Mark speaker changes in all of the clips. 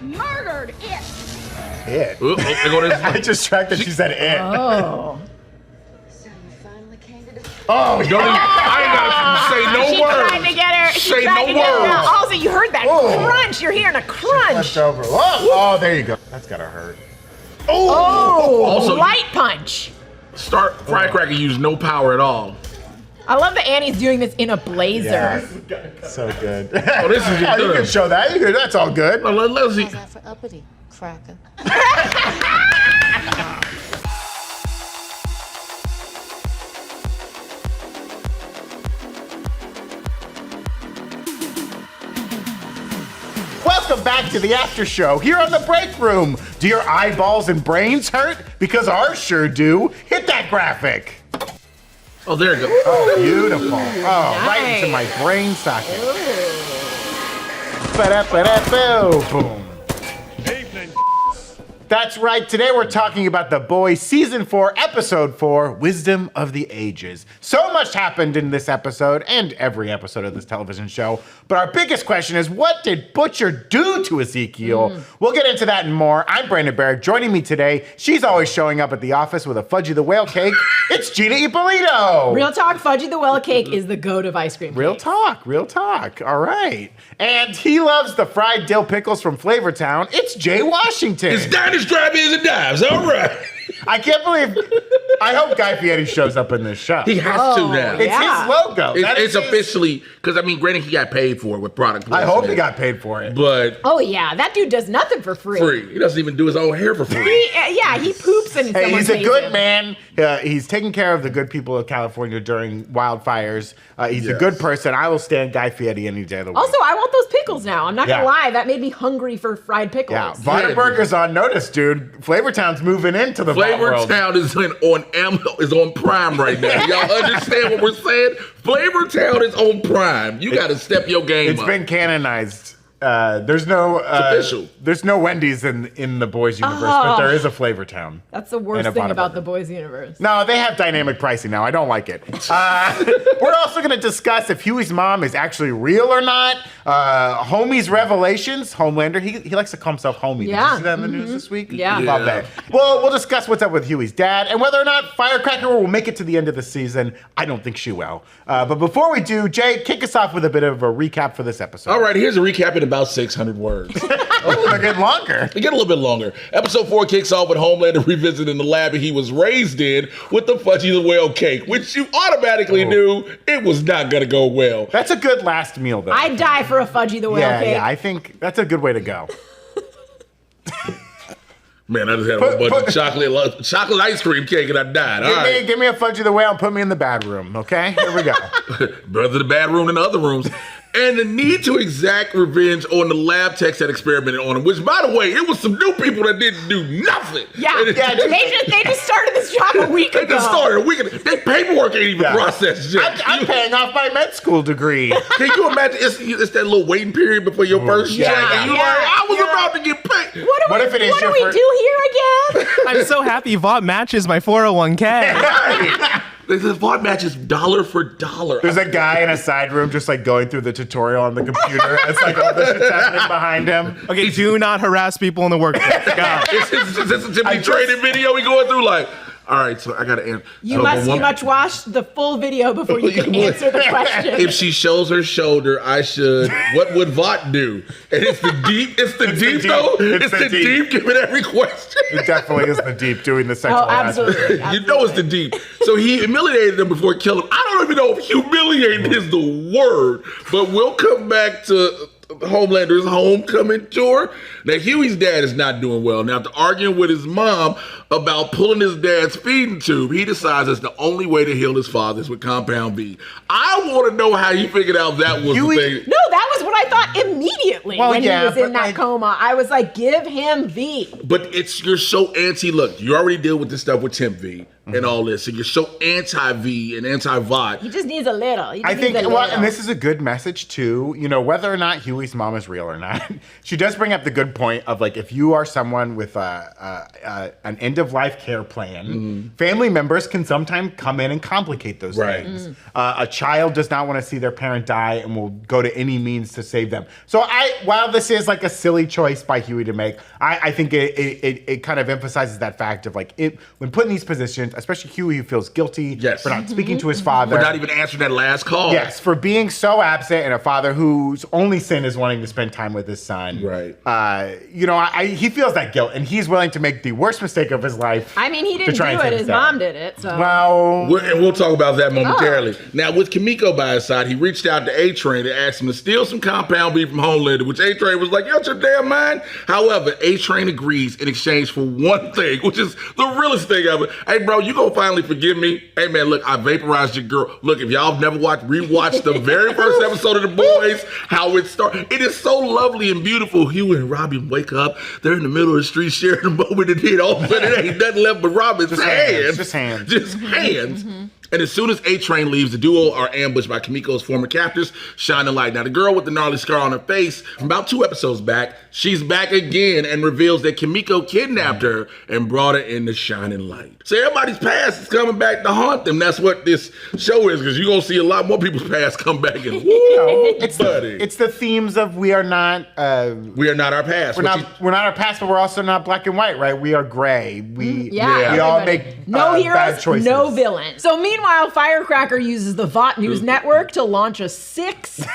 Speaker 1: murdered it.
Speaker 2: It? I just tracked that she said it.
Speaker 1: Oh.
Speaker 2: Oh,
Speaker 3: I ain't gotta say no
Speaker 1: She
Speaker 3: words.
Speaker 1: tried to get her. She
Speaker 3: Say
Speaker 1: tried
Speaker 3: no
Speaker 1: to get her.
Speaker 3: words.
Speaker 1: Also, you heard that crunch. You're hearing a crunch.
Speaker 2: Flipped over. Oh, there you go. That's gotta hurt.
Speaker 1: Oh,
Speaker 3: Also,
Speaker 1: light punch.
Speaker 3: Firecracker used no power at all.
Speaker 1: I love that Annie's doing this in a blazer.
Speaker 2: Yeah. So good.
Speaker 3: Oh, this is
Speaker 2: You can show that. That's all good.
Speaker 3: Let's see.
Speaker 4: How's that for uppity, cracker?
Speaker 2: Welcome back to the after show here on the break room. Do your eyeballs and brains hurt? Because ours sure do. Hit that graphic.
Speaker 3: Oh, there it goes.
Speaker 2: Oh, beautiful. Oh, right into my brain socket. Ba-da-ba-da-boo. Boom. That's right. Today we're talking about The Boys Season 4, Episode 4, Wisdom of the Ages. So much happened in this episode and every episode of this television show. But our biggest question is, what did Butcher do to Ezekiel? We'll get into that and more. I'm Brandon Barrick. Joining me today, she's always showing up at the office with a Fudgy the Whale cake. It's Gina Ippolito.
Speaker 1: Real talk, Fudgy the Well Cake is the goat of ice cream.
Speaker 2: Real talk, real talk. All right. And he loves the fried dill pickles from Flavortown. It's Jay Washington.
Speaker 3: It's diners, drive-ins, and dives. All right.
Speaker 2: I can't believe. I hope Guy Fieri shows up in this show.
Speaker 3: He has to now.
Speaker 2: It's his logo.
Speaker 3: It's officially, because, I mean, granted, he got paid for it with product placement.
Speaker 2: I hope he got paid for it.
Speaker 3: But
Speaker 1: Oh, yeah. That dude does nothing for free.
Speaker 3: He doesn't even do his own hair for free.
Speaker 1: He poops and
Speaker 2: Hey, he's a
Speaker 1: pays
Speaker 2: good
Speaker 1: him.
Speaker 2: man. He's taking care of the good people of California during wildfires. He's a good person. I will stand Guy Fieri any day of the week.
Speaker 1: Also, I want those pickles now. I'm not
Speaker 2: Yeah.
Speaker 1: gonna lie. That made me hungry for fried pickles.
Speaker 2: Yeah, Whataburger's on notice, dude. Flavortown's moving into the world.
Speaker 3: Flavortown is on Prime right now. Y'all understand what we're saying? Flavortown is on Prime. You got to step your game up.
Speaker 2: It's been canonized. There's no
Speaker 3: official.
Speaker 2: There's no Wendy's in the Boys universe, but there is a Flavortown.
Speaker 1: That's the worst thing about the Boys universe.
Speaker 2: No, they have dynamic pricing now. I don't like it. We're also going to discuss if Hughie's mom is actually real or not. Homie's revelations. Homelander. He likes to call himself Homie.
Speaker 1: Yeah.
Speaker 2: Did you see that in the news this week?
Speaker 1: Yeah.
Speaker 2: Love that. Well, we'll discuss what's up with Hughie's dad and whether or not Firecracker will make it to the end of the season. I don't think she will. But before we do, Jay, kick us off with a bit of a recap for this episode.
Speaker 3: All right, here's a recap in about 600 words.
Speaker 2: They're getting longer.
Speaker 3: They get a little bit longer. Episode 4 kicks off with Homelander revisiting the lab he was raised in with the Fudgy the Whale cake, which you automatically knew it was not going to go well.
Speaker 2: That's a good last meal, though.
Speaker 1: I'd die for a Fudgy the Whale cake.
Speaker 2: Yeah, I think that's a good way to go.
Speaker 3: Man, I just had a whole bunch of chocolate ice cream cake and I died.
Speaker 2: Give me a Fudgy the Whale and put me in the bad room, okay? Here we go.
Speaker 3: Brother, the bad room and the other rooms. And the need to exact revenge on the lab techs that experimented on him, which, by the way, it was some new people that didn't do nothing.
Speaker 1: Yeah, they just started this job a week ago.
Speaker 3: They just started a week ago. Their paperwork ain't even processed yet.
Speaker 2: I'm paying off my med school degree.
Speaker 3: Can you imagine? It's that little waiting period before your first check. And you're like, I was about to get paid.
Speaker 1: What do we do here again?
Speaker 5: I'm so happy Vought matches my 401k.
Speaker 3: The VOD match is dollar for dollar.
Speaker 2: There's a guy in a side room just like going through the tutorial on the computer. It's like all this shit's happening behind him.
Speaker 5: Okay, do not harass people in the workplace. God.
Speaker 3: Is this a Jimmy training video we going through? Like, all right, so I got to answer.
Speaker 1: You must watch the full video before you can answer the question.
Speaker 3: If she shows her shoulder, I should. What would Vought do? And it's the deep. It's the deep, though. It's the deep giving every question.
Speaker 2: It definitely is the deep doing the sexual
Speaker 1: absolutely.
Speaker 3: You know it's the deep. So he humiliated him before he killed him. I don't even know if humiliated is the word, but we'll come back to Homelander's homecoming tour. Now, Hughie's dad is not doing well. Now, after arguing with his mom about pulling his dad's feeding tube, he decides it's the only way to heal his father is with Compound V. I want to know how he figured out that was the thing.
Speaker 1: No, that was what I thought immediately when he was in that coma. I was like, give him V.
Speaker 3: But you're so anti. Look, you already deal with this stuff with Temp V. and all this, and you're so anti-V and anti-VOD.
Speaker 1: He just needs a little.
Speaker 2: I think, and this is a good message too, whether or not Hughie's mom is real or not, she does bring up the good point of like, if you are someone with an end-of-life care plan, family members can sometimes come in and complicate those things. A child does not want to see their parent die and will go to any means to save them. So while this is like a silly choice by Hughie to make, I think it kind of emphasizes that fact of like, when put in these positions, especially Hughie, who feels guilty for not speaking to his father.
Speaker 3: For not even answering that last call.
Speaker 2: Yes, for being so absent, and a father whose only sin is wanting to spend time with his son.
Speaker 3: Right.
Speaker 2: He feels that guilt, and he's willing to make the worst mistake of his life.
Speaker 1: I mean, he didn't do it. His mom did it. So.
Speaker 2: Well,
Speaker 3: we'll talk about that momentarily. Now, with Kimiko by his side, he reached out to A-Train to ask him to steal some compound beef from Homelander, which A-Train was like, "You out your damn mind?" However, A-Train agrees in exchange for one thing, which is the realest thing of it. "Hey, bro, you gonna finally forgive me? Hey, man, look, I vaporized your girl. Look, if y'all have never rewatched the very first episode of The Boys, how it started, it is so lovely and beautiful. Hughie and Robin wake up. They're in the middle of the street sharing a moment, and then all of a sudden, it ain't nothing left but Robin's hands.
Speaker 2: Just hands.
Speaker 3: Just hands. And as soon as A-Train leaves, the duo are ambushed by Kimiko's former captors, Shining Light. Now, the girl with the gnarly scar on her face, from about 2 episodes back, she's back again and reveals that Kimiko kidnapped her and brought her in the Shining Light. So everybody's past is coming back to haunt them. That's what this show is, because you're going to see a lot more people's past come back and,
Speaker 2: it's the themes of we are not our past. We're not our past, but we're also not black and white, right? We are gray. We all make
Speaker 1: no heroes,
Speaker 2: bad choices.
Speaker 1: no villains. So meanwhile, Firecracker uses the VOT News Network to launch a 6-hour.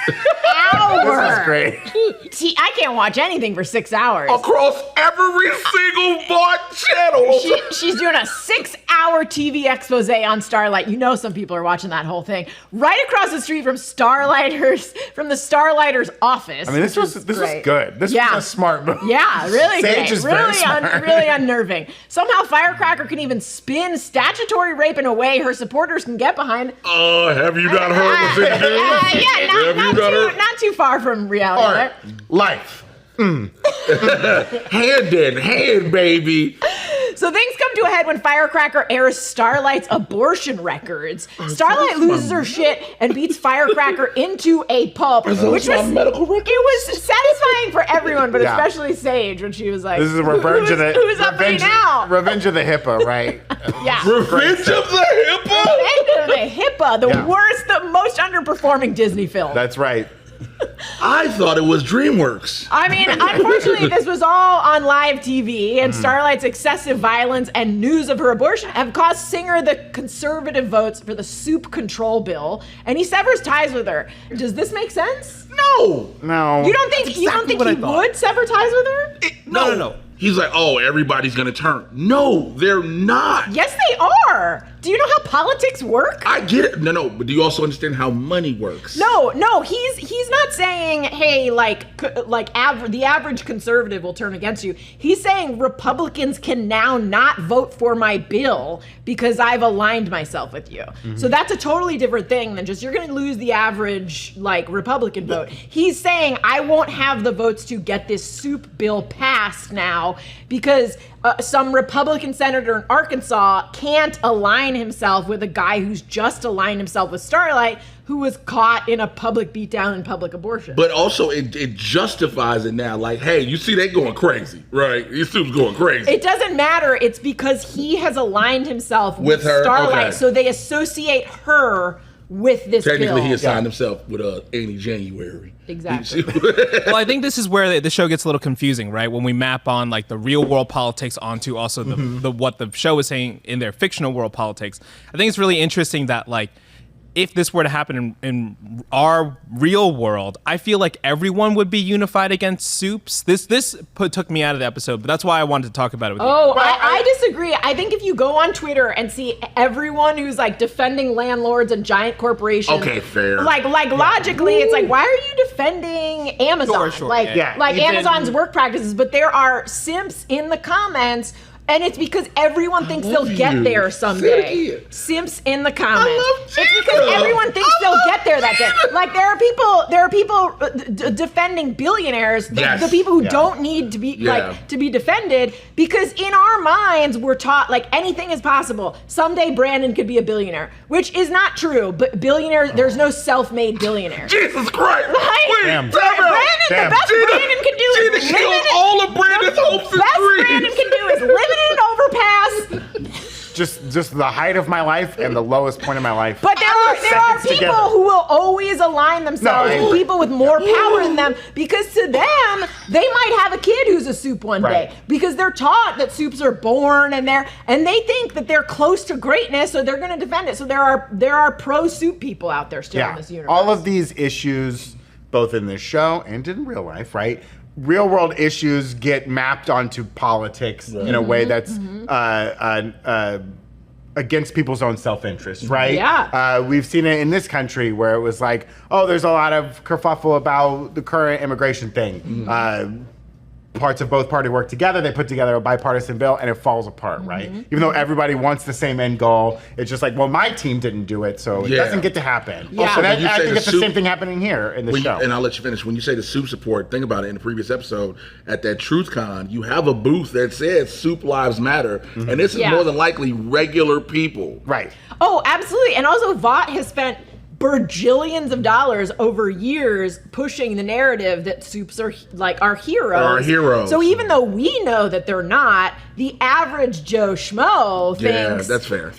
Speaker 2: This is great.
Speaker 1: I can't watch anything for 6 hours.
Speaker 3: Across every single VOD channel.
Speaker 1: She's doing a 6-hour TV expose on Starlight. You know some people are watching that whole thing. Right across the street from the Starlighters office.
Speaker 2: I mean, this was good. This was a smart move.
Speaker 1: Yeah, really
Speaker 2: Sage
Speaker 1: great.
Speaker 2: is very smart.
Speaker 1: Really unnerving. Somehow Firecracker can even spin statutory rape in a way her supporters can get behind.
Speaker 3: Have you not heard what's in the news?
Speaker 1: Not too far from reality.
Speaker 2: All right. Life.
Speaker 3: Hand in hand, baby.
Speaker 1: So things come to a head when Firecracker airs Starlight's abortion records. Starlight loses her shit and beats Firecracker into a pulp, which was medical records. It was satisfying for everyone, but especially Sage when she was like,
Speaker 2: "This is a revenge of the
Speaker 1: who's up now?
Speaker 2: Revenge of the Hippo, right?"
Speaker 1: Yeah,
Speaker 3: Revenge of the Hippo.
Speaker 1: Revenge of the Hippo, the worst, the most underperforming Disney film.
Speaker 2: That's right.
Speaker 3: I thought it was DreamWorks.
Speaker 1: I mean, unfortunately, this was all on live TV, and Starlight's excessive violence and news of her abortion have cost Singer the conservative votes for the Supe control bill, and he severs ties with her. Does this make sense?
Speaker 3: No.
Speaker 1: You don't think he would sever ties with her?
Speaker 3: No. He's like, "Oh, everybody's gonna turn." No, they're not.
Speaker 1: Yes, they are. Do you know how politics work?
Speaker 3: I get it. No, but do you also understand how money works?
Speaker 1: No, he's not saying, hey, the average conservative will turn against you. He's saying Republicans can now not vote for my bill because I've aligned myself with you. So that's a totally different thing than just you're going to lose the average Republican vote. He's saying I won't have the votes to get this Supe bill passed now because some Republican senator in Arkansas can't align himself with a guy who's just aligned himself with Starlight, who was caught in a public beatdown and public abortion.
Speaker 3: But also, it justifies it now. Like, hey, you see, they going crazy, right? These Supe's going crazy.
Speaker 1: It doesn't matter. It's because he has aligned himself with her, Starlight, okay. So they associate her with this
Speaker 3: Technically,
Speaker 1: bill.
Speaker 3: he assigned himself with Annie January.
Speaker 1: Exactly.
Speaker 5: Well, I think this is where the show gets a little confusing, right? When we map on the real world politics onto also the what the show is saying in their fictional world politics. I think it's really interesting that if this were to happen in our real world, I feel like everyone would be unified against Supes. This took me out of the episode, but that's why I wanted to talk about it with you.
Speaker 1: I disagree. I think if you go on Twitter and see everyone who's defending landlords and giant corporations.
Speaker 3: Okay, fair.
Speaker 1: Logically, it's why are you defending Amazon?
Speaker 5: Sure,
Speaker 1: Amazon's work practices, but there are simps in the comments And it's because everyone thinks they'll get
Speaker 3: you.
Speaker 1: there
Speaker 3: Say
Speaker 1: someday.
Speaker 3: it again.
Speaker 1: Simps in the comments.
Speaker 3: love
Speaker 1: It's
Speaker 3: Gina.
Speaker 1: because everyone thinks they'll get there that day. Like there are people defending billionaires, the people who don't need to be to be defended, because in our minds we're taught like anything is possible. Someday Brandon could be a billionaire, which is not true. But billionaires, there's no self-made billionaires.
Speaker 3: Jesus Christ!
Speaker 1: Right?
Speaker 3: Wait,
Speaker 2: Damn.
Speaker 3: time out.
Speaker 1: Brandon, the
Speaker 2: Damn.
Speaker 1: best Brandon can do
Speaker 3: Gina
Speaker 1: is
Speaker 3: killed
Speaker 1: live in
Speaker 3: all of Brandon's hopes and
Speaker 1: best
Speaker 3: dreams.
Speaker 1: Brandon can do is live in an overpass.
Speaker 2: Just the height of my life and the lowest point of my life.
Speaker 1: But there are
Speaker 2: Sentence
Speaker 1: people
Speaker 2: together.
Speaker 1: who will always align themselves
Speaker 2: No,
Speaker 1: with people with more power than them, because to them they might have a kid who's a Supe one
Speaker 2: Right.
Speaker 1: day, because they're taught that Supes are born and they think that they're close to greatness, so they're going to defend it. So there are pro Supe people out there still in this universe.
Speaker 2: All of these issues, both in this show and in real life, right? Real world issues get mapped onto politics in a way that's against people's own self-interest, right?
Speaker 1: Yeah.
Speaker 2: We've seen it in this country where it was like, oh, there's a lot of kerfuffle about the current immigration thing. Parts of both parties work together. They put together a bipartisan bill, and it falls apart, right? Even though everybody wants the same end goal, it's just like, well, my team didn't do it, so it doesn't get to happen.
Speaker 1: Yeah.
Speaker 2: Also,
Speaker 3: when you
Speaker 2: I
Speaker 3: say
Speaker 2: think
Speaker 3: the
Speaker 2: it's the
Speaker 3: Supe-
Speaker 2: same thing happening here in the show.
Speaker 3: And I'll let you finish. When you say the Supe support, think about it. In the previous episode, at that TruthCon, you have a booth that says Supe Lives Matter, and this is more than likely regular people.
Speaker 2: Right.
Speaker 1: Oh, absolutely. And also Vought has spent bajillions of dollars over years pushing the narrative that Supes are like our heroes.
Speaker 3: Our heroes.
Speaker 1: So even though we know that they're not, the average Joe Schmo thinks,
Speaker 3: that's fair.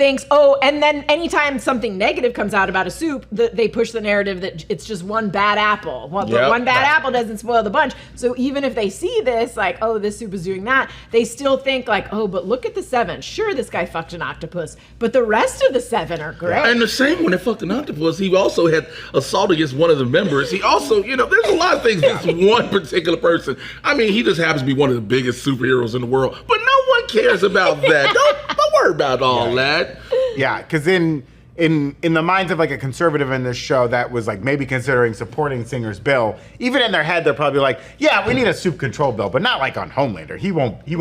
Speaker 1: And then anytime something negative comes out about a Supe, they push the narrative that it's just one bad apple. But one bad apple doesn't spoil the bunch. So even if they see this, like, oh, this Supe is doing that, they still think like, oh, but look at the 7. Sure, this guy fucked an octopus, but the rest of the 7 are great.
Speaker 3: And the same when they fucked an octopus, he also had assault against one of the members. He also, there's a lot of things this one particular person. I mean, he just happens to be one of the biggest superheroes in the world, but no one cares about that. Don't worry about all that.
Speaker 2: Yeah, because in the minds of like a conservative in this show that was like maybe considering supporting Singer's bill, even in their head they're probably like, yeah, we need a Supe control bill, but not like on Homelander. He won't be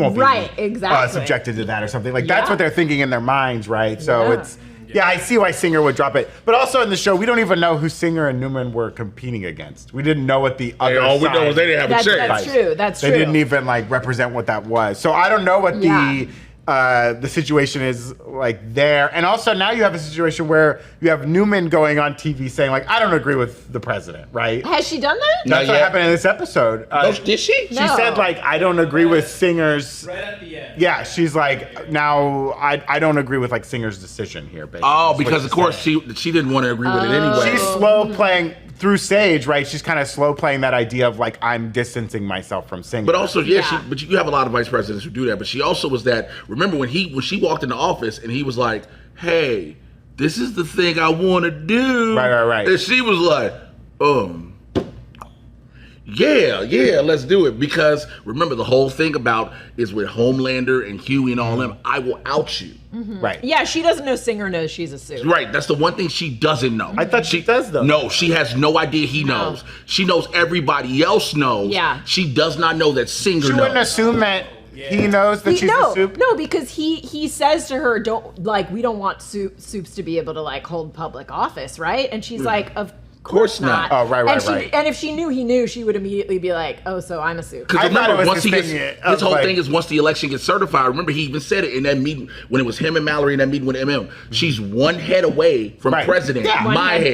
Speaker 1: exactly.
Speaker 2: subjected to that or something. Like that's what they're thinking in their minds, right? So it's I see why Singer would drop it. But also in the show, we don't even know who Singer and Newman were competing against. We didn't know what the other
Speaker 3: All we
Speaker 2: side.
Speaker 3: know is they didn't have a chance.
Speaker 1: That's true. That's true.
Speaker 2: They didn't even like represent what that was. So I don't know what the situation is like there. And also now you have a situation where you have Newman going on TV saying like, I don't agree with the president, right?
Speaker 1: Has she done that?
Speaker 2: That's what happened in this episode.
Speaker 3: Did she?
Speaker 2: She said like, I don't agree with Singer's.
Speaker 5: Right at the end.
Speaker 2: Yeah, she's like, now I don't agree with like Singer's decision here, basically.
Speaker 3: Oh, because of course she didn't want to agree with it anyway.
Speaker 2: She's slow playing through Sage, right? She's kind of slow playing that idea of like, I'm distancing myself from Singer.
Speaker 3: But also, but you have a lot of vice presidents who do that. But she also was that. Remember when she walked in the office and he was like, "Hey, this is the thing I want to do."
Speaker 2: Right.
Speaker 3: And she was like, yeah, let's do it. Because remember, the whole thing about is with Homelander and Hughie and all them, I will out you.
Speaker 2: Right.
Speaker 1: Yeah, she doesn't know Singer knows she's a Supe.
Speaker 3: Right, that's the one thing she doesn't know.
Speaker 2: I thought she does though.
Speaker 3: No, she has no idea he knows. She knows everybody else knows.
Speaker 1: Yeah.
Speaker 3: She does not know that Singer
Speaker 2: She
Speaker 3: knows.
Speaker 2: wouldn't assume that he knows that she's a Supe.
Speaker 1: No, because he says to her, we don't want Supes to be able to like hold public office, right? And she's like, of course not.
Speaker 2: Oh, right.
Speaker 1: And if she knew he knew, she would immediately be like, oh, so I'm a Supe.
Speaker 3: Because
Speaker 2: I thought it
Speaker 3: remember,
Speaker 2: was
Speaker 3: once he
Speaker 2: this
Speaker 3: gets,
Speaker 2: thing of
Speaker 3: his whole
Speaker 2: like-
Speaker 3: thing is once the election gets certified. Remember, he even said it in that meeting when it was him and Mallory in that meeting with MM. She's one head away from
Speaker 2: Right.
Speaker 3: president.
Speaker 2: Yeah.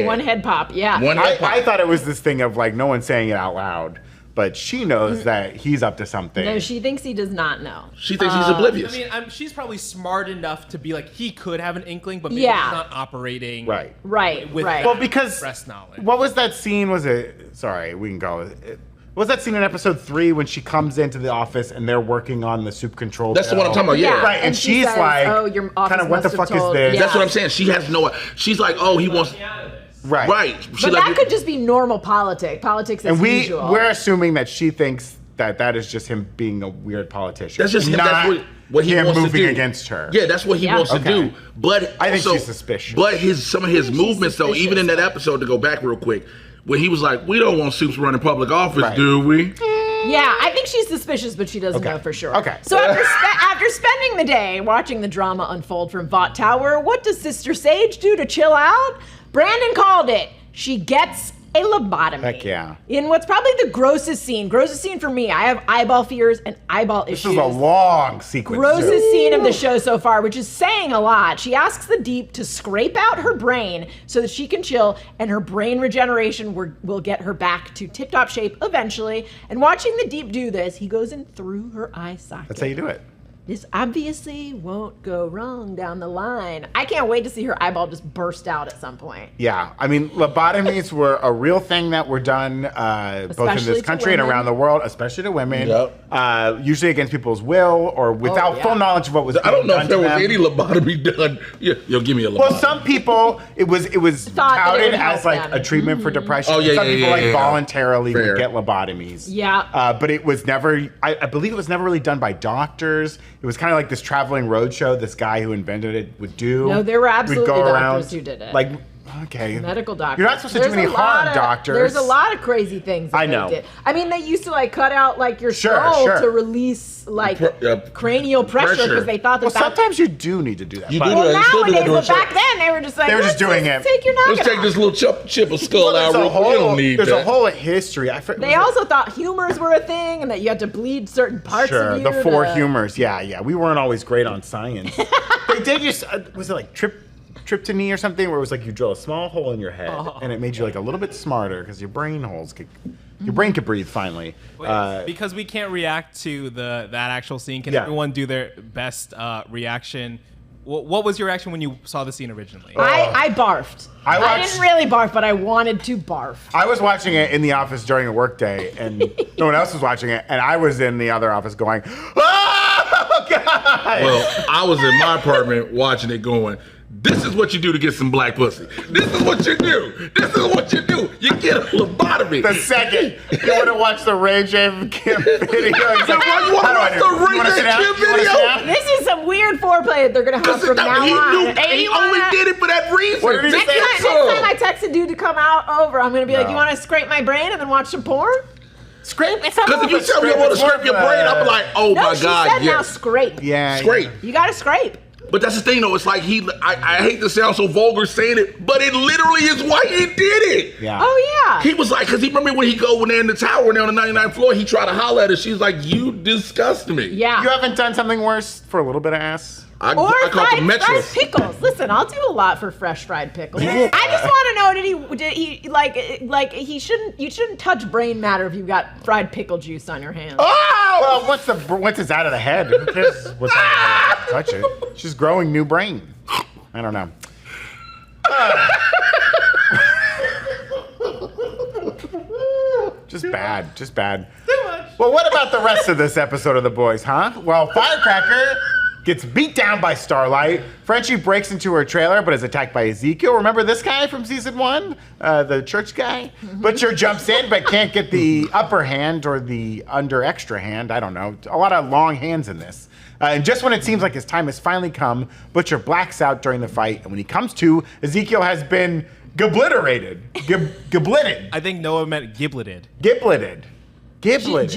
Speaker 1: One head pop, yeah.
Speaker 3: One head pop.
Speaker 2: I thought it was this thing of like no one saying it out loud, but she knows that he's up to something.
Speaker 1: No, she thinks he does not know.
Speaker 3: She thinks he's oblivious.
Speaker 5: I mean, she's probably smart enough to be like, he could have an inkling, but maybe
Speaker 1: Yeah.
Speaker 5: he's not operating
Speaker 2: Right.
Speaker 5: with
Speaker 1: Right.
Speaker 2: Well, because
Speaker 5: press knowledge.
Speaker 2: what was that scene? Was it? Sorry, we can go. Was that scene in episode 3 when she comes into the office and they're working on the Supe control?
Speaker 3: That's the one I'm talking about. Yeah.
Speaker 2: Right, and
Speaker 1: she
Speaker 2: she's
Speaker 1: says,
Speaker 2: like,
Speaker 1: oh, your office
Speaker 2: kind of, what the
Speaker 1: must have
Speaker 2: fuck is
Speaker 1: told-
Speaker 2: this?
Speaker 1: Yeah.
Speaker 3: That's what I'm saying. She has no. She's like, oh, he wants.
Speaker 2: Right.
Speaker 3: Right. She
Speaker 1: But
Speaker 3: like,
Speaker 1: that could just be normal politics as
Speaker 2: And
Speaker 1: usual.
Speaker 2: we're assuming that she thinks that is just him being a weird politician.
Speaker 3: That's just him.
Speaker 2: Not
Speaker 3: That's what he
Speaker 2: him
Speaker 3: wants
Speaker 2: moving
Speaker 3: to do.
Speaker 2: against her.
Speaker 3: Yeah, that's what he wants to
Speaker 2: Okay.
Speaker 3: do. But
Speaker 2: I think
Speaker 3: also,
Speaker 2: she's suspicious.
Speaker 3: But some of his
Speaker 1: she's
Speaker 3: movements, though, even in that
Speaker 1: suspicious.
Speaker 3: episode, to go back real quick, when he was like, "We don't want Supes running public office,
Speaker 2: Right.
Speaker 3: do we?"
Speaker 1: Yeah, I think she's suspicious, but she doesn't know for sure.
Speaker 2: Okay.
Speaker 1: So after spending the day watching the drama unfold from Vought Tower, what does Sister Sage do to chill out? Brandon called it. She gets a lobotomy.
Speaker 2: Heck yeah.
Speaker 1: In what's probably the grossest scene for me. I have eyeball fears and eyeball issues.
Speaker 2: This is a long sequence.
Speaker 1: Grossest scene of the show so far, which is saying a lot. She asks the Deep to scrape out her brain so that she can chill, and her brain regeneration will get her back to tip-top shape eventually. And watching the Deep do this, he goes in through her eye socket.
Speaker 2: That's how you do it.
Speaker 1: This obviously won't go wrong down the line. I can't wait to see her eyeball just burst out at some point.
Speaker 2: Yeah, I mean, lobotomies were a real thing that were done both in
Speaker 1: Especially
Speaker 2: this
Speaker 1: to
Speaker 2: country and
Speaker 1: women.
Speaker 2: around the world, especially to women.
Speaker 3: Yep.
Speaker 2: Usually against people's will or without
Speaker 1: yeah.
Speaker 2: full knowledge of what was
Speaker 3: I don't know
Speaker 2: being
Speaker 3: if there
Speaker 2: done
Speaker 3: was
Speaker 2: to
Speaker 3: any
Speaker 2: them.
Speaker 3: lobotomy done. Yeah, yo, give me a lobotomy.
Speaker 2: Well, some people, it was
Speaker 1: Thought that it
Speaker 2: touted
Speaker 1: would help
Speaker 2: as like
Speaker 1: them.
Speaker 2: a treatment for depression.
Speaker 3: Oh, yeah,
Speaker 2: some
Speaker 3: yeah,
Speaker 2: people
Speaker 3: yeah,
Speaker 2: like
Speaker 3: yeah.
Speaker 2: voluntarily
Speaker 3: Fair.
Speaker 2: would get lobotomies.
Speaker 1: Yeah.
Speaker 2: But it was never, I believe it was never really done by doctors. It was kind of like this traveling roadshow this guy who invented it would do.
Speaker 1: No, there were absolutely
Speaker 2: We'd go
Speaker 1: doctors
Speaker 2: around,
Speaker 1: who did it.
Speaker 2: Like, okay.
Speaker 1: Medical doctors.
Speaker 2: You're not supposed to do any harm, doctors.
Speaker 1: There's a lot of crazy things that
Speaker 2: I know.
Speaker 1: they did. I mean, they used to like cut out like your
Speaker 2: Sure,
Speaker 1: skull
Speaker 2: sure.
Speaker 1: to release like cranial pressure
Speaker 3: Pressure.
Speaker 1: because they thought that
Speaker 2: Well, sometimes you do need to do that.
Speaker 3: You
Speaker 2: but-
Speaker 3: do
Speaker 1: Well,
Speaker 3: that. You still do that
Speaker 1: nowadays,
Speaker 3: during
Speaker 1: but back then they were just like,
Speaker 2: They were just
Speaker 1: let's
Speaker 2: doing it.
Speaker 1: Take your noggin
Speaker 3: Let's take
Speaker 1: off.
Speaker 3: this little chip of skull
Speaker 2: Well,
Speaker 3: out real quick. You don't need
Speaker 2: there's
Speaker 3: that.
Speaker 2: a whole history.
Speaker 1: They also thought humors were a thing and that you had to bleed certain parts
Speaker 2: Sure,
Speaker 1: of you.
Speaker 2: the four
Speaker 1: to-
Speaker 2: humors. Yeah. We weren't always great on science. They did just, was it like tryptophan or something, where it was like you drill a small hole in your head and it made you like a little bit smarter because your brain could breathe finally.
Speaker 5: Because we can't react to that actual scene, can
Speaker 2: Yeah.
Speaker 5: everyone do their best reaction? What was your reaction when you saw the scene originally?
Speaker 1: I barfed.
Speaker 2: I
Speaker 1: I
Speaker 2: watched-
Speaker 1: didn't really barf, but I wanted to barf.
Speaker 2: I was watching it in the office during a work day, and no one else was watching it, and I was in the other office going, "Oh God!"
Speaker 3: Well, I was in my apartment watching it going, this is what you do to get some black pussy. This is what you do. This is what you do. You get a lobotomy.
Speaker 2: The second you want to watch the Ray J Kim video, it's like,
Speaker 3: You wanna
Speaker 2: how do I
Speaker 3: watch
Speaker 2: do?
Speaker 3: the
Speaker 2: You
Speaker 3: Ray
Speaker 2: wanna
Speaker 3: J
Speaker 2: sit down?
Speaker 3: Kim
Speaker 2: You wanna
Speaker 3: video?
Speaker 2: sit down?
Speaker 1: This is some weird foreplay that they're gonna have from now
Speaker 3: he
Speaker 1: on.
Speaker 3: knew,
Speaker 1: Hey,
Speaker 3: he
Speaker 1: you
Speaker 3: only
Speaker 1: wanna-
Speaker 3: did it for that reason.
Speaker 2: What did he
Speaker 1: Next
Speaker 2: say?
Speaker 1: time I text a dude to come out over, I'm gonna be like,
Speaker 2: No.
Speaker 1: you wanna scrape my brain and then watch some porn?
Speaker 2: Scrape. It's not
Speaker 3: Because if you
Speaker 2: about
Speaker 3: tell me I want to
Speaker 2: scrape,
Speaker 3: scrape your
Speaker 2: it's more
Speaker 3: brain,
Speaker 2: of a-
Speaker 3: I'm like, oh
Speaker 1: No,
Speaker 3: my
Speaker 1: she
Speaker 3: God,
Speaker 1: said now
Speaker 3: yes.
Speaker 1: scrape.
Speaker 2: Yeah.
Speaker 3: Scrape.
Speaker 1: You gotta scrape.
Speaker 3: But that's the thing, though. It's like I hate to sound so vulgar saying it, but it literally is why he did it.
Speaker 2: Yeah.
Speaker 1: Oh yeah.
Speaker 3: He was like, because he remember when when they're in the tower and they're on the 99th floor, he tried to holler at her. She's like, you disgust me.
Speaker 1: Yeah.
Speaker 2: You haven't done something worse for a little bit of ass?
Speaker 3: I
Speaker 1: Or
Speaker 3: call it the
Speaker 1: fried
Speaker 3: Metro.
Speaker 1: pickles. Listen, I'll do a lot for fresh fried pickles. I just want to know, did he like you shouldn't touch brain matter if you've got fried pickle juice on your hands.
Speaker 2: Oh! Well, once it's out of the head, who cares what's on the head? Touch it. It's just growing new brain. I don't know. Just bad. Well, what about the rest of this episode of The Boys, huh? Well, Firecracker gets beat down by Starlight. Frenchie breaks into her trailer, but is attacked by Ezekiel. Remember this guy from season 1? The church guy? Butcher jumps in, but can't get the upper hand or the under extra hand. I don't know. A lot of long hands in this. And just when it seems like his time has finally come, Butcher blacks out during the fight. And when he comes to, Ezekiel has been gobliterated. Giblitted.
Speaker 5: I think Noah meant gibleted.
Speaker 2: Gibleted.
Speaker 1: Gibleted?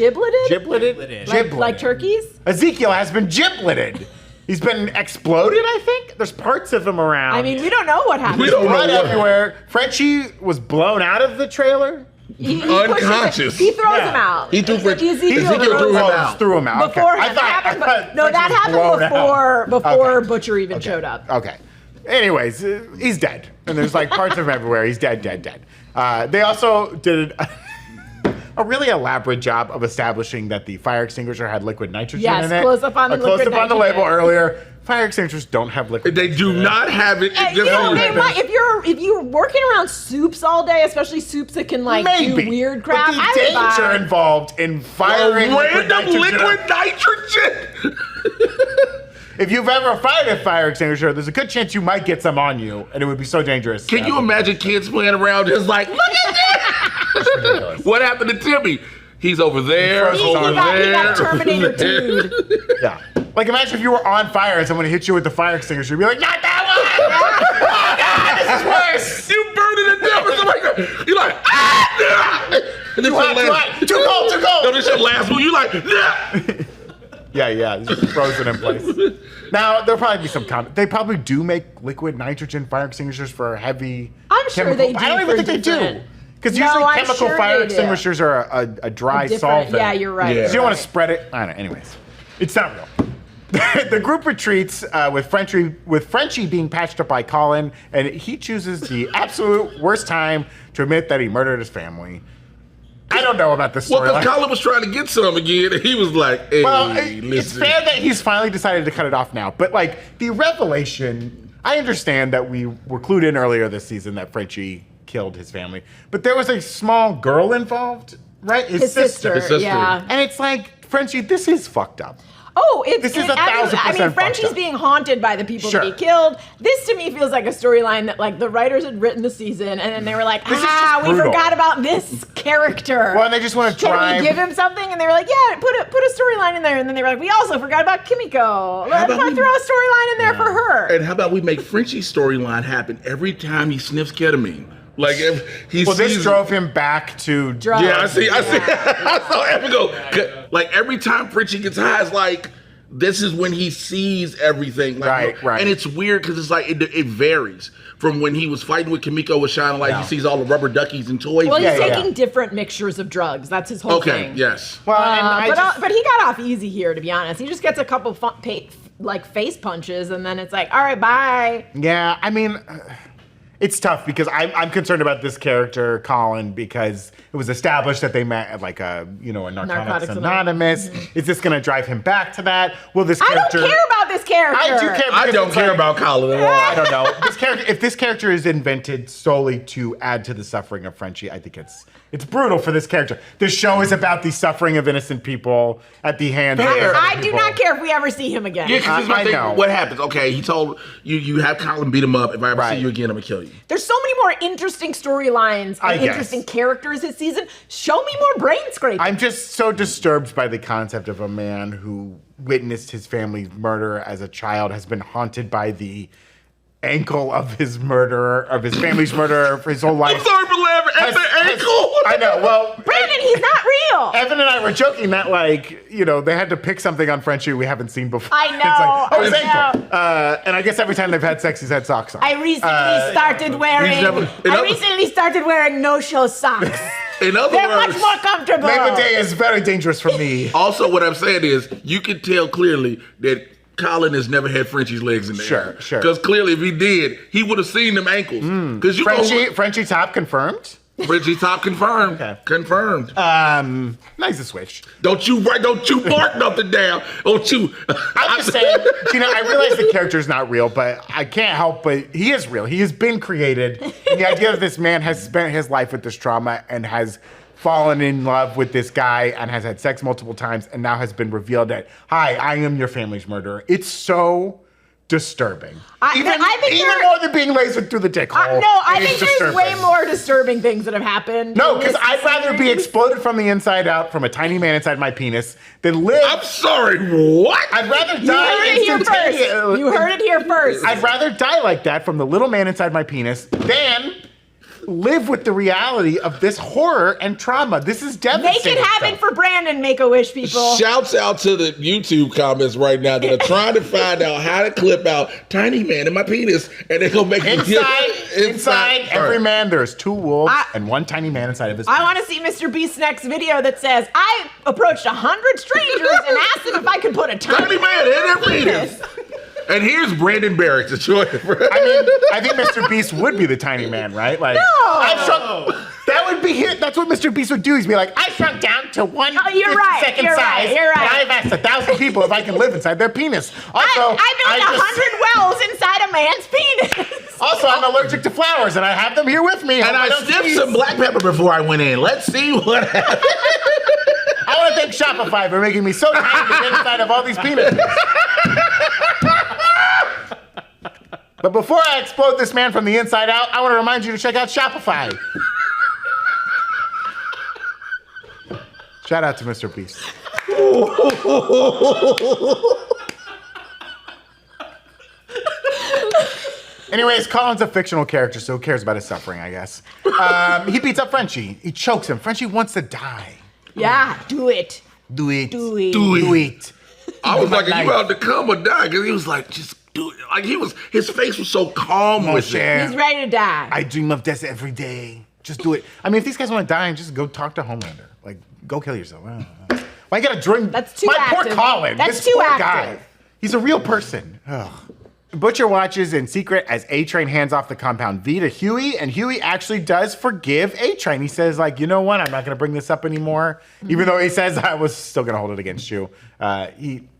Speaker 2: Gibleted?
Speaker 1: Like turkeys?
Speaker 2: Ezekiel has been gibleted. He's been exploded, I think. There's parts of him around.
Speaker 1: I mean, we don't know what happened.
Speaker 3: We don't know
Speaker 2: blood
Speaker 3: what.
Speaker 2: everywhere. Frenchie was blown out of the trailer.
Speaker 1: He pushes
Speaker 3: Unconscious.
Speaker 1: it. He throws
Speaker 2: Yeah.
Speaker 1: him out.
Speaker 3: He threw Frenchie.
Speaker 1: Ezekiel
Speaker 3: Ezekiel threw him out.
Speaker 2: Threw him out. Okay.
Speaker 1: Beforehand.
Speaker 2: I thought
Speaker 1: that
Speaker 2: Frenchie was blown
Speaker 1: happened
Speaker 2: out.
Speaker 1: before
Speaker 2: Okay.
Speaker 1: Butcher even showed up.
Speaker 2: Okay. Anyways, he's dead. And there's like parts of him everywhere. He's dead. They also did a really elaborate job of establishing that the fire extinguisher had liquid nitrogen
Speaker 1: Yes,
Speaker 2: in it.
Speaker 1: close up on the
Speaker 2: close
Speaker 1: liquid
Speaker 2: up on the
Speaker 1: nitrogen.
Speaker 2: label earlier. Fire extinguishers don't have liquid
Speaker 3: They do
Speaker 2: nitrogen.
Speaker 3: not have it.
Speaker 1: You know, they might, if you're working around soups all day, especially soups that can like
Speaker 2: Maybe.
Speaker 1: do weird crap,
Speaker 2: But the
Speaker 1: I would buy.
Speaker 2: danger involved in firing
Speaker 3: random
Speaker 2: nitrogen.
Speaker 3: liquid nitrogen.
Speaker 2: If you've ever fired a fire extinguisher, there's a good chance you might get some on you, and it would be so dangerous.
Speaker 3: Can you imagine kids playing around just like, look at this? What happened to Timmy? He's over there,
Speaker 2: He
Speaker 3: over
Speaker 1: got
Speaker 3: there.
Speaker 1: Terminator
Speaker 3: over there.
Speaker 1: 2'd.
Speaker 2: Yeah. Like imagine if you were on fire and someone hit you with the fire extinguisher, you'd be like, not that one! Oh God, this is worse!
Speaker 3: You burning to death or something like that. You're like, ah! Too
Speaker 2: hot, too cold, too cold.
Speaker 3: No, this your last one. You like, nah.
Speaker 2: Yeah, it's just frozen in place. Now, there'll probably be some they probably do make liquid nitrogen fire extinguishers for heavy
Speaker 1: I'm sure they do.
Speaker 2: I don't even think they do. Because usually
Speaker 1: I'm
Speaker 2: chemical
Speaker 1: sure
Speaker 2: fire
Speaker 1: they do.
Speaker 2: extinguishers are a dry solvent.
Speaker 1: Yeah, you're right.
Speaker 3: Yeah.
Speaker 2: So you don't want to spread it. I don't know. Anyways, it's not real. The group retreats with Frenchie being patched up by Colin, and he chooses the absolute worst time to admit that he murdered his family. I don't know about this
Speaker 3: Well,
Speaker 2: storyline.
Speaker 3: because Colin was trying to get some again, and he was like, hey,
Speaker 2: Well,
Speaker 3: listen.
Speaker 2: it's fair that he's finally decided to cut it off now. But, like, the revelation, I understand that we were clued in earlier this season that Frenchie killed his family. But there was a small girl involved, right?
Speaker 1: His sister.
Speaker 3: His sister.
Speaker 1: Yeah.
Speaker 2: And it's like, Frenchie, this is fucked up.
Speaker 1: Oh,
Speaker 2: This is 1,000%
Speaker 1: I mean, Frenchie's
Speaker 2: fucked up.
Speaker 1: being haunted by the people
Speaker 2: Sure.
Speaker 1: that he killed. This to me feels like a storyline that like the writers had written the season, and then they were like,
Speaker 2: This is just
Speaker 1: we
Speaker 2: brutal.
Speaker 1: forgot about this character.
Speaker 2: Well, and they just want to
Speaker 1: Can
Speaker 2: drive.
Speaker 1: we give him something? And they were like, yeah, put a storyline in there. And then they were like, we also forgot about Kimiko. Let's
Speaker 3: about we-
Speaker 1: throw a storyline in there for her.
Speaker 3: And how about we make Frenchie's storyline happen every time he sniffs ketamine? Like, if he
Speaker 2: Well, this
Speaker 3: sees...
Speaker 2: drove him back to
Speaker 1: Drugs.
Speaker 3: Yeah, I see. I saw Epico. Like, every time Frenchie gets high, it's like, this is when he sees everything. Like,
Speaker 2: Right.
Speaker 3: And it's weird because it's like, it varies. From when he was fighting with Kimiko with Shining Light, he sees all the rubber duckies and toys.
Speaker 1: Well, he's
Speaker 2: Yeah.
Speaker 1: taking different mixtures of drugs. That's his whole
Speaker 3: Okay,
Speaker 1: thing.
Speaker 3: yes.
Speaker 2: Well, and
Speaker 1: But he got off easy here, to be honest. He just gets a couple face punches, and then it's like, all right, bye.
Speaker 2: Yeah, I mean, it's tough because I'm concerned about this character, Colin, because it was established that they met at like a Narcotics Anonymous. Is this going to drive him back to that? Will this
Speaker 1: I
Speaker 2: character?
Speaker 1: don't care about this character.
Speaker 2: I do care.
Speaker 3: I
Speaker 2: because
Speaker 3: don't
Speaker 2: it's
Speaker 3: care
Speaker 2: like-
Speaker 3: about Colin at all.
Speaker 2: I don't know. If this character is invented solely to add to the suffering of Frenchie, I think it's brutal for this character. The show is about the suffering of innocent people at the hands of
Speaker 3: Fair.
Speaker 2: innocent
Speaker 1: I do
Speaker 2: people.
Speaker 1: not care if we ever see him again.
Speaker 3: Yeah, because this is my
Speaker 2: I
Speaker 3: thing.
Speaker 2: know.
Speaker 3: What happens? Okay, he told you have Colin beat him up. If I ever
Speaker 2: Right.
Speaker 3: see you again, I'm going to kill you.
Speaker 1: There's so many more interesting storylines
Speaker 2: I
Speaker 1: and
Speaker 2: guess.
Speaker 1: interesting characters this season. Show me more brain scraping.
Speaker 2: I'm just so disturbed by the concept of a man who witnessed his family's murder as a child, has been haunted by the ankle of his murderer, of his family's murderer for his whole life.
Speaker 3: I'm sorry for laughing at the ankle.
Speaker 2: I know. Well,
Speaker 1: Brandon, he's not real.
Speaker 2: Evan and I were joking that, like, they had to pick something on Frenchie we haven't seen before.
Speaker 1: I know,
Speaker 2: It's like, oh, his
Speaker 1: I
Speaker 2: ankle. And I guess every time they've had sex, he's had socks on.
Speaker 1: I recently started wearing no-show socks.
Speaker 3: In other
Speaker 1: They're
Speaker 3: words,
Speaker 1: much more comfortable.
Speaker 2: Labor Day is very dangerous for me.
Speaker 3: also what I'm saying is you can tell clearly that Colin has never had Frenchie's legs in the air.
Speaker 2: Sure.
Speaker 3: Because clearly if he did, he would have seen them ankles. Because you know,
Speaker 2: Frenchie top confirmed.
Speaker 3: Frenchie top confirmed.
Speaker 2: Okay.
Speaker 3: Confirmed.
Speaker 2: Nice to switch.
Speaker 3: Don't you mark nothing down. Don't you?
Speaker 2: I'm just saying, I realize the character's not real, but I can't help but he is real. He has been created. And the idea that this man has spent his life with this trauma and has fallen in love with this guy and has had sex multiple times and now has been revealed that, hi, I am your family's murderer. It's so disturbing.
Speaker 1: I think
Speaker 2: even
Speaker 1: there-
Speaker 2: more than being lasered through the dick hole.
Speaker 1: I
Speaker 2: It
Speaker 1: think
Speaker 2: is
Speaker 1: there's way
Speaker 2: disturbing.
Speaker 1: more disturbing things that have happened.
Speaker 2: No,
Speaker 1: in
Speaker 2: because
Speaker 1: this
Speaker 2: I'd rather be
Speaker 1: series.
Speaker 2: exploded from the inside out from a tiny man inside my penis than live.
Speaker 3: I'm sorry, what?
Speaker 2: I'd rather
Speaker 1: You
Speaker 2: die
Speaker 1: heard it here
Speaker 2: instantaneously.
Speaker 1: first. You heard it here first.
Speaker 2: I'd rather die like that from the little man inside my penis than live with the reality of this horror and trauma. This is devastating.
Speaker 1: Make it happen
Speaker 2: stuff.
Speaker 1: for Brandon, Make-A-Wish people.
Speaker 3: Shouts out to the YouTube comments right now that are trying to find out how to clip out tiny man in my penis, and they're gonna make it
Speaker 2: Inside every
Speaker 3: Right.
Speaker 2: man, there's two wolves
Speaker 1: I-
Speaker 2: and one tiny man inside of his
Speaker 1: I
Speaker 2: penis.
Speaker 1: want to see Mr. Beast's next video that says, I approached 100 strangers and asked them if I could put a
Speaker 3: Tiny man in their penis. And here's Brandon Barrick to join.
Speaker 2: I mean, I think Mr. Beast would be the tiny man, right? Like, I've shrunk. That would be hit. That's what Mr. Beast would do. He'd be like, I shrunk down to one
Speaker 1: Oh, you're right,
Speaker 2: 52nd
Speaker 1: you're right,
Speaker 2: size.
Speaker 1: you're right.
Speaker 2: And I've asked 1,000 people if I can live inside their penis. Also,
Speaker 1: I built 100 wells inside a man's penis.
Speaker 2: Also, I'm allergic to flowers, and I have them here with me.
Speaker 3: And I
Speaker 2: don't
Speaker 3: sniffed
Speaker 2: sneeze.
Speaker 3: some black pepper before I went in. Let's see what happens.
Speaker 2: I want to thank Shopify for making me so tiny to get inside of all these penises. But before I explode this man from the inside out, I want to remind you to check out Shopify. Shout out to Mr. Beast. Anyways, Colin's a fictional character, so who cares about his suffering, I guess. He beats up Frenchie. He chokes him. Frenchie wants to die.
Speaker 1: Yeah, do it.
Speaker 2: Do it.
Speaker 1: Do it.
Speaker 2: Do it.
Speaker 3: I was like, are you about to come or die? Because he was like, just do it. Like his face was so calm with it.
Speaker 1: He's ready to die.
Speaker 2: I dream of death every day. Just do it. I mean, if these guys want to die, just go talk to Homelander. Like, go kill yourself. Why you gotta dream?
Speaker 1: That's too
Speaker 2: My
Speaker 1: active.
Speaker 2: poor Colin.
Speaker 1: That's
Speaker 2: this
Speaker 1: too
Speaker 2: poor
Speaker 1: active.
Speaker 2: guy. He's a real person. Ugh. Butcher watches in secret as A-Train hands off the compound V to Hughie, and Hughie actually does forgive A-Train. He says, like, you know what? I'm not going to bring this up anymore. Even though he says, I was still going to hold it against you.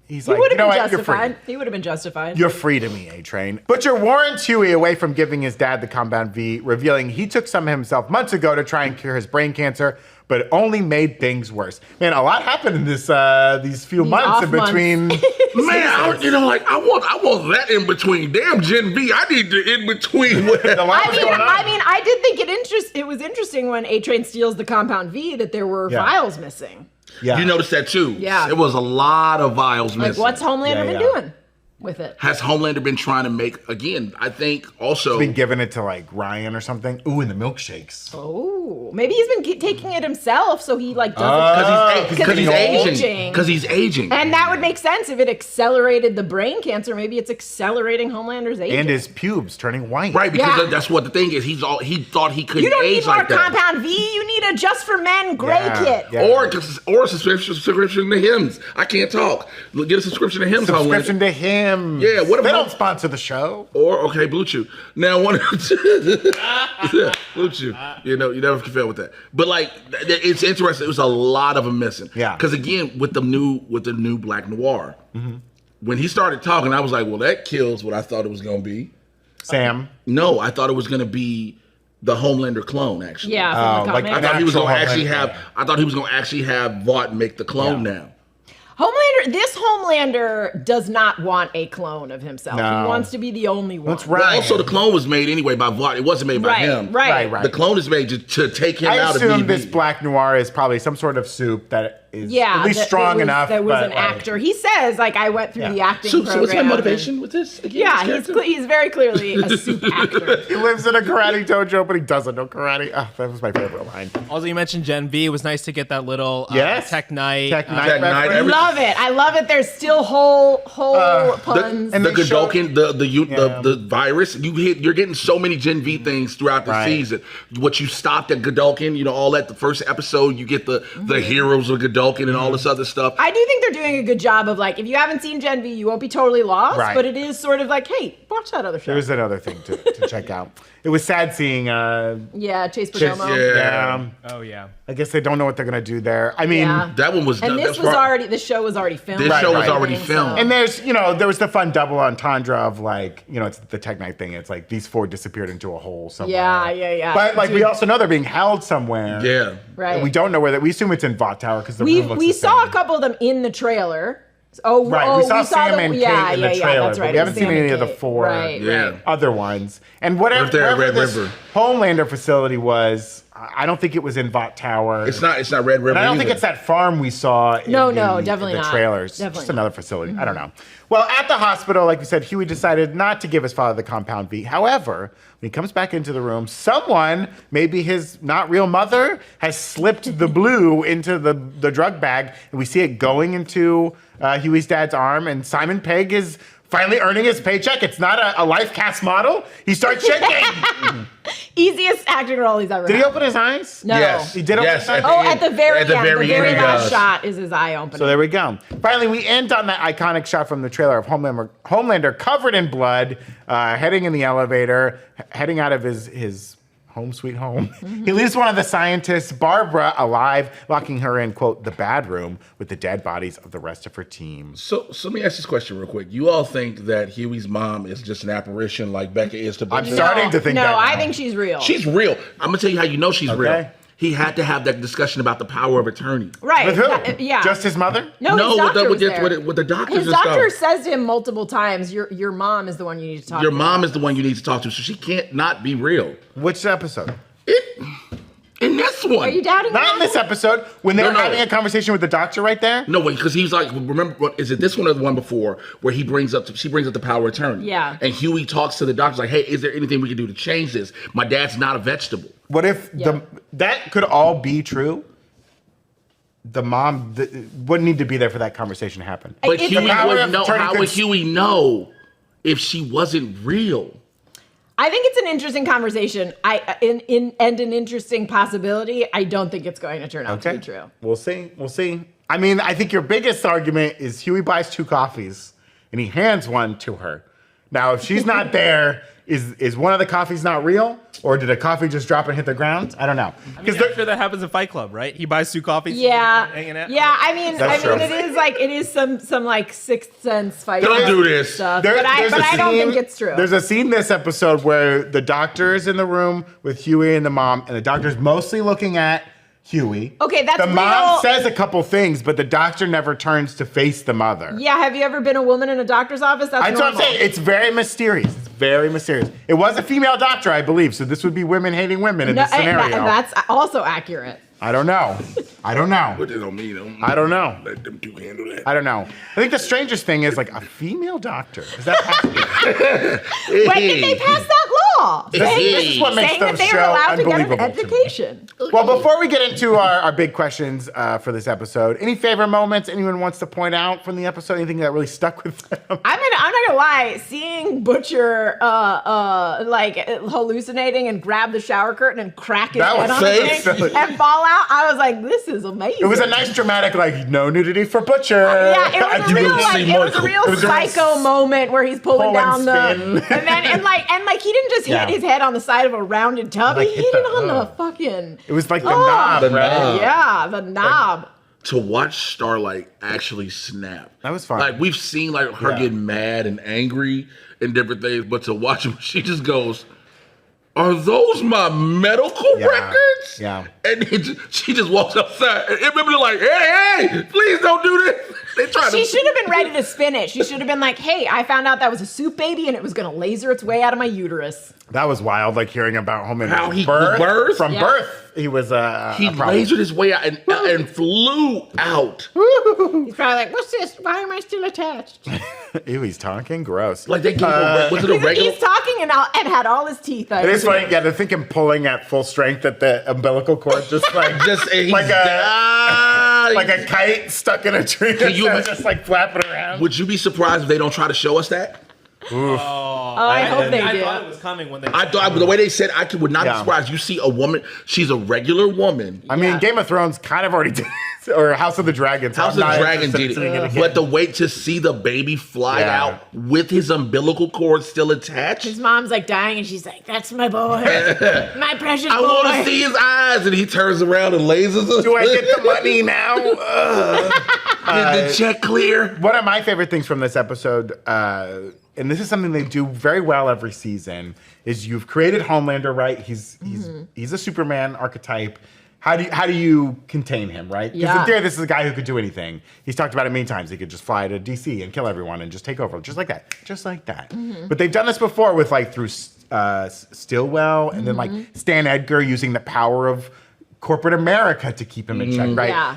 Speaker 2: He's like, you know what? You're free.
Speaker 1: He would have been justified.
Speaker 2: You're free to me, A-Train. Butcher warns Hughie away from giving his dad the compound V, revealing he took some himself months ago to try and cure his brain cancer, but it only made things worse. Man, a lot happened in these few months in between.
Speaker 3: Man, I want that in between. Damn, Gen V, I need the in between.
Speaker 1: I did think it was interesting when A-Train steals the compound V that there were vials missing.
Speaker 2: Yeah.
Speaker 3: You noticed that too.
Speaker 1: Yeah.
Speaker 3: It was a lot of vials missing.
Speaker 1: Like, what's Homelander been doing with it?
Speaker 3: Has Homelander been trying to make, again, I think also...
Speaker 2: He's been giving it to, like, Ryan or something. Ooh, and the milkshakes.
Speaker 1: Oh, maybe he's been taking it himself, so he, like, doesn't...
Speaker 3: Because he's aging. Because he's aging.
Speaker 1: And that would make sense if it accelerated the brain cancer. Maybe it's accelerating Homelander's aging.
Speaker 2: And his pubes turning white.
Speaker 3: Right, because that's what the thing is. He thought he couldn't age like that. You don't need more
Speaker 1: compound V. You need a Just for Men gray kit.
Speaker 2: Yeah.
Speaker 3: Or a subscription to Hims. I can't talk. Get a subscription to Hims.
Speaker 2: Subscription to Hims.
Speaker 3: Yeah, what about...
Speaker 2: They don't sponsor the show.
Speaker 3: Or, okay, Blue Chew. Now, Blue Chew. You know, you never can fail with that. But, like, it's interesting. It was a lot of them missing.
Speaker 2: Yeah.
Speaker 3: Because, again, with the new Black Noir, when he started talking, I was like, well, that kills what I thought it was going to be.
Speaker 2: Sam.
Speaker 3: No, I thought it was going to be the Homelander clone, actually.
Speaker 1: Yeah, from the comic.
Speaker 3: I thought he was going to actually have Vought make the clone now.
Speaker 1: This Homelander does not want a clone of himself.
Speaker 2: No.
Speaker 1: He wants to be the only one.
Speaker 2: That's right.
Speaker 3: Well, also, the clone was made anyway by Vought. It wasn't made by him.
Speaker 1: Right.
Speaker 3: The clone is made to take him out of
Speaker 2: I assume
Speaker 3: BB.
Speaker 2: this Black Noir is probably some sort of soup that is at least
Speaker 1: that
Speaker 2: strong enough.
Speaker 1: That was an actor. He says, like, I went through the acting program.
Speaker 3: So what's my motivation with this? Again,
Speaker 1: Yeah, he's very clearly a soup actor.
Speaker 2: He lives in a karate dojo, but he doesn't know karate. Oh, that was my favorite line.
Speaker 5: Also, you mentioned Gen V. It was nice to get that little Tech Night.
Speaker 1: I love it. I love it. There's still whole puns.
Speaker 3: And the Godolkin, the virus. You're getting so many Gen V things throughout the season. What you stopped at Godolkin, all that. The first episode, you get the heroes of Godolkin and all this other stuff.
Speaker 1: I do think they're doing a good job of, like, if you haven't seen Gen V, you won't be totally lost.
Speaker 2: Right.
Speaker 1: But it is sort of like, hey, watch that other show.
Speaker 2: There's another thing to check out. It was sad seeing.
Speaker 1: Chase Perdomo.
Speaker 2: Yeah.
Speaker 5: Oh yeah.
Speaker 2: I guess they don't know what they're gonna do there. I mean,
Speaker 3: that one was.
Speaker 1: And this show was already filmed.
Speaker 3: This show was already filmed.
Speaker 2: And there's, there was the fun double entendre of, like, it's the Tech Night thing. It's like these four disappeared into a hole somewhere.
Speaker 1: Yeah.
Speaker 2: But, like, we also know they're being held somewhere.
Speaker 3: Yeah.
Speaker 1: Right.
Speaker 2: And we don't know where that. We assume it's in Vought Tower because the room looks
Speaker 1: we
Speaker 2: the
Speaker 1: saw
Speaker 2: same.
Speaker 1: a couple of them in the trailer.
Speaker 2: We saw Sam and Kate in the trailer,
Speaker 1: that's right.
Speaker 2: but we haven't seen
Speaker 1: Sam
Speaker 2: any
Speaker 1: and
Speaker 2: of the
Speaker 1: Kate.
Speaker 2: four
Speaker 1: Right.
Speaker 2: other ones. And whatever
Speaker 3: Red
Speaker 2: this
Speaker 3: River.
Speaker 2: Homelander facility was, I don't think it was in Vought Tower.
Speaker 3: It's not Red River.
Speaker 2: And I don't think it's that farm we saw in
Speaker 1: definitely
Speaker 2: the
Speaker 1: not.
Speaker 2: trailers.
Speaker 1: Definitely
Speaker 2: just another facility. I don't know. Well, at the hospital, like we said, Hughie decided not to give his father the compound V. However, when he comes back into the room, someone, maybe his not real mother, has slipped the blue into the drug bag, and we see it going into Hughie's dad's arm, and Simon Pegg is finally earning his paycheck. It's not a life cast model. He starts shaking.
Speaker 1: Easiest acting role he's ever had.
Speaker 2: Did he open his eyes?
Speaker 1: No.
Speaker 3: Yes.
Speaker 2: He did open his eyes?
Speaker 1: At the very end. The very
Speaker 3: he
Speaker 1: last
Speaker 3: does.
Speaker 1: shot is his eye opening.
Speaker 2: So there we go. Finally, we end on that iconic shot from the trailer of Homelander covered in blood, heading in the elevator, heading out of his home sweet home. He leaves one of the scientists, Barbara, alive, locking her in, quote, the bad room with the dead bodies of the rest of her team.
Speaker 3: So let me ask this question real quick. You all think that Hughie's mom is just an apparition like Becca is to Becca?
Speaker 2: I'm starting to think that.
Speaker 1: No,
Speaker 2: now.
Speaker 1: I think she's real.
Speaker 3: She's real. I'm going to tell you how you know she's real.
Speaker 2: Okay.
Speaker 3: He had to have that discussion about the power of attorney.
Speaker 1: Right.
Speaker 2: With who?
Speaker 1: Yeah.
Speaker 2: Just his mother?
Speaker 1: No, his doctor was there.
Speaker 3: With the doctors
Speaker 1: His
Speaker 3: and
Speaker 1: doctor
Speaker 3: stuff.
Speaker 1: says to him multiple times, your mom is the one you need to talk to.
Speaker 3: Your mom is the one you need to talk to, so she can't not be real.
Speaker 2: Which episode?
Speaker 3: In this one.
Speaker 1: Are you doubting
Speaker 2: Not in this episode. When they were having a conversation with the doctor right there.
Speaker 3: No, wait, because he's like, remember, is it this one or the one before where she brings up the power of attorney?
Speaker 1: Yeah.
Speaker 3: And Hughie talks to the doctor like, hey, is there anything we can do to change this? My dad's not a vegetable.
Speaker 2: What if that could all be true? The mom wouldn't need to be there for that conversation to happen.
Speaker 3: But Hughie wouldn't know. How would
Speaker 2: could-
Speaker 3: Hughie know if she wasn't real?
Speaker 1: I think it's an interesting conversation. And an interesting possibility. I don't think it's going to turn out to be true.
Speaker 2: We'll see. We'll see. I mean, I think your biggest argument is Hughie buys 2 coffees and he hands one to her. Now, if she's not there, is one of the coffees not real? Or did a coffee just drop and hit the ground? I don't know.
Speaker 5: I mean, I'm sure that happens in Fight Club, right? He buys 2 coffees.
Speaker 1: Yeah.
Speaker 5: Hanging out.
Speaker 1: Yeah, I mean,
Speaker 2: true.
Speaker 1: it is some like Sixth Sense fight.
Speaker 3: Don't do this.
Speaker 1: Stuff.
Speaker 2: There's
Speaker 1: But I don't think it's true.
Speaker 2: There's a scene this episode where the doctor is in the room with Hughie and the mom, and the doctor's mostly looking at Hughie.
Speaker 1: Okay, that's
Speaker 2: the mom
Speaker 1: real.
Speaker 2: says a couple things, but the doctor never turns to face the mother.
Speaker 1: Yeah, have you ever been a woman in a doctor's office? That's
Speaker 2: That's what I'm
Speaker 1: normal.
Speaker 2: saying. It's very mysterious. It's very mysterious. It was a female doctor, I believe, so this would be women hating women in this scenario.
Speaker 1: That's also accurate.
Speaker 2: I don't know. I don't know.
Speaker 3: What does that mean?
Speaker 2: I don't know.
Speaker 3: Let them two handle that.
Speaker 2: I don't know. I think the strangest thing is like a female doctor. Is that possible?
Speaker 1: When did they pass that law?
Speaker 2: This is what makes
Speaker 1: Saying that
Speaker 2: the
Speaker 1: they
Speaker 2: show
Speaker 1: were allowed to get an
Speaker 2: unbelievable to me.
Speaker 1: education.
Speaker 2: Well, before we get into our big questions for this episode, any favorite moments anyone wants to point out from the episode? Anything that really stuck with them?
Speaker 1: I'm not gonna lie. Seeing Butcher like hallucinating and grab the shower curtain and crack his
Speaker 2: That
Speaker 1: head
Speaker 2: was
Speaker 1: on the
Speaker 2: safe.
Speaker 1: thing and fall out, I was like, this is amazing.
Speaker 2: It was a nice dramatic, like, no nudity for Butcher.
Speaker 1: Yeah, it was a real, like, it was a real
Speaker 2: It was a real
Speaker 1: psycho moment where he's pulling
Speaker 2: pull and
Speaker 1: down
Speaker 2: spin.
Speaker 1: the and like he didn't just hit his head on the side of a rounded tub.
Speaker 2: Like,
Speaker 1: he
Speaker 2: hit
Speaker 1: hit it
Speaker 2: the-
Speaker 1: on the fucking.
Speaker 2: It was like the knob,
Speaker 3: The
Speaker 2: right?
Speaker 3: knob.
Speaker 1: Yeah, the knob.
Speaker 3: To watch Starlight actually snap.
Speaker 2: That was fun.
Speaker 3: Like, we've seen like her get mad and angry and different things, but to watch her, she just goes, are those my medical records?
Speaker 2: Yeah.
Speaker 3: And she just walks outside. And everybody like, hey, please don't do this. They try
Speaker 1: She
Speaker 3: to.
Speaker 1: should have been ready to spin it. She should have been like, hey, I found out that was a soup baby and it was going to laser its way out of my uterus.
Speaker 2: That was wild, like hearing about Homelander's
Speaker 3: How he
Speaker 2: birth.
Speaker 3: birthed?
Speaker 2: From
Speaker 1: Yeah.
Speaker 2: birth, he was
Speaker 3: He
Speaker 2: a problem.
Speaker 3: lasered his way out and flew out.
Speaker 1: He's probably like, what's this? Why am I still attached?
Speaker 2: Ew, he's talking gross.
Speaker 3: Like they gave him, was it a regular?
Speaker 1: He's talking and had all his teeth out.
Speaker 2: It is funny, yeah, to think him pulling at full strength at the umbilical cord, just like
Speaker 3: He's
Speaker 2: like
Speaker 3: down.
Speaker 2: like a kite stuck in a tree,
Speaker 3: Can you-
Speaker 2: just like flapping around.
Speaker 3: Would you be surprised if they don't try to show us that?
Speaker 1: Oh, I hope they
Speaker 5: I
Speaker 1: do.
Speaker 5: thought it was coming when they.
Speaker 3: I thought the way they said, would not be
Speaker 2: Yeah.
Speaker 3: surprised. You see a woman, she's a regular woman.
Speaker 2: I mean,
Speaker 1: Yeah.
Speaker 2: Game of Thrones kind of already did, or House of the Dragon. so
Speaker 3: House
Speaker 2: I'm
Speaker 3: of the
Speaker 2: not
Speaker 3: Dragon
Speaker 2: interested
Speaker 3: did
Speaker 2: in seeing
Speaker 3: it.
Speaker 2: again.
Speaker 3: But the way to see the baby fly
Speaker 2: Yeah.
Speaker 3: out with his umbilical cord still attached,
Speaker 1: His mom's like dying and she's like, that's my boy. My precious
Speaker 3: I
Speaker 1: boy.
Speaker 3: want to see his eyes. And he turns around and lasers us.
Speaker 2: Do I get the money now?
Speaker 3: Did the check clear?
Speaker 2: One of my favorite things from this episode, and this is something they do very well every season, is you've created Homelander, right? He's a Superman archetype. How do you contain him, right? Because
Speaker 1: Yeah.
Speaker 2: in theory, this is a guy who could do anything. He's talked about it many times. He could just fly to DC and kill everyone and just take over, just like that, just like that. But they've done this before with like through Stillwell and then like Stan Edgar using the power of corporate America to keep him in check, right?
Speaker 1: Yeah.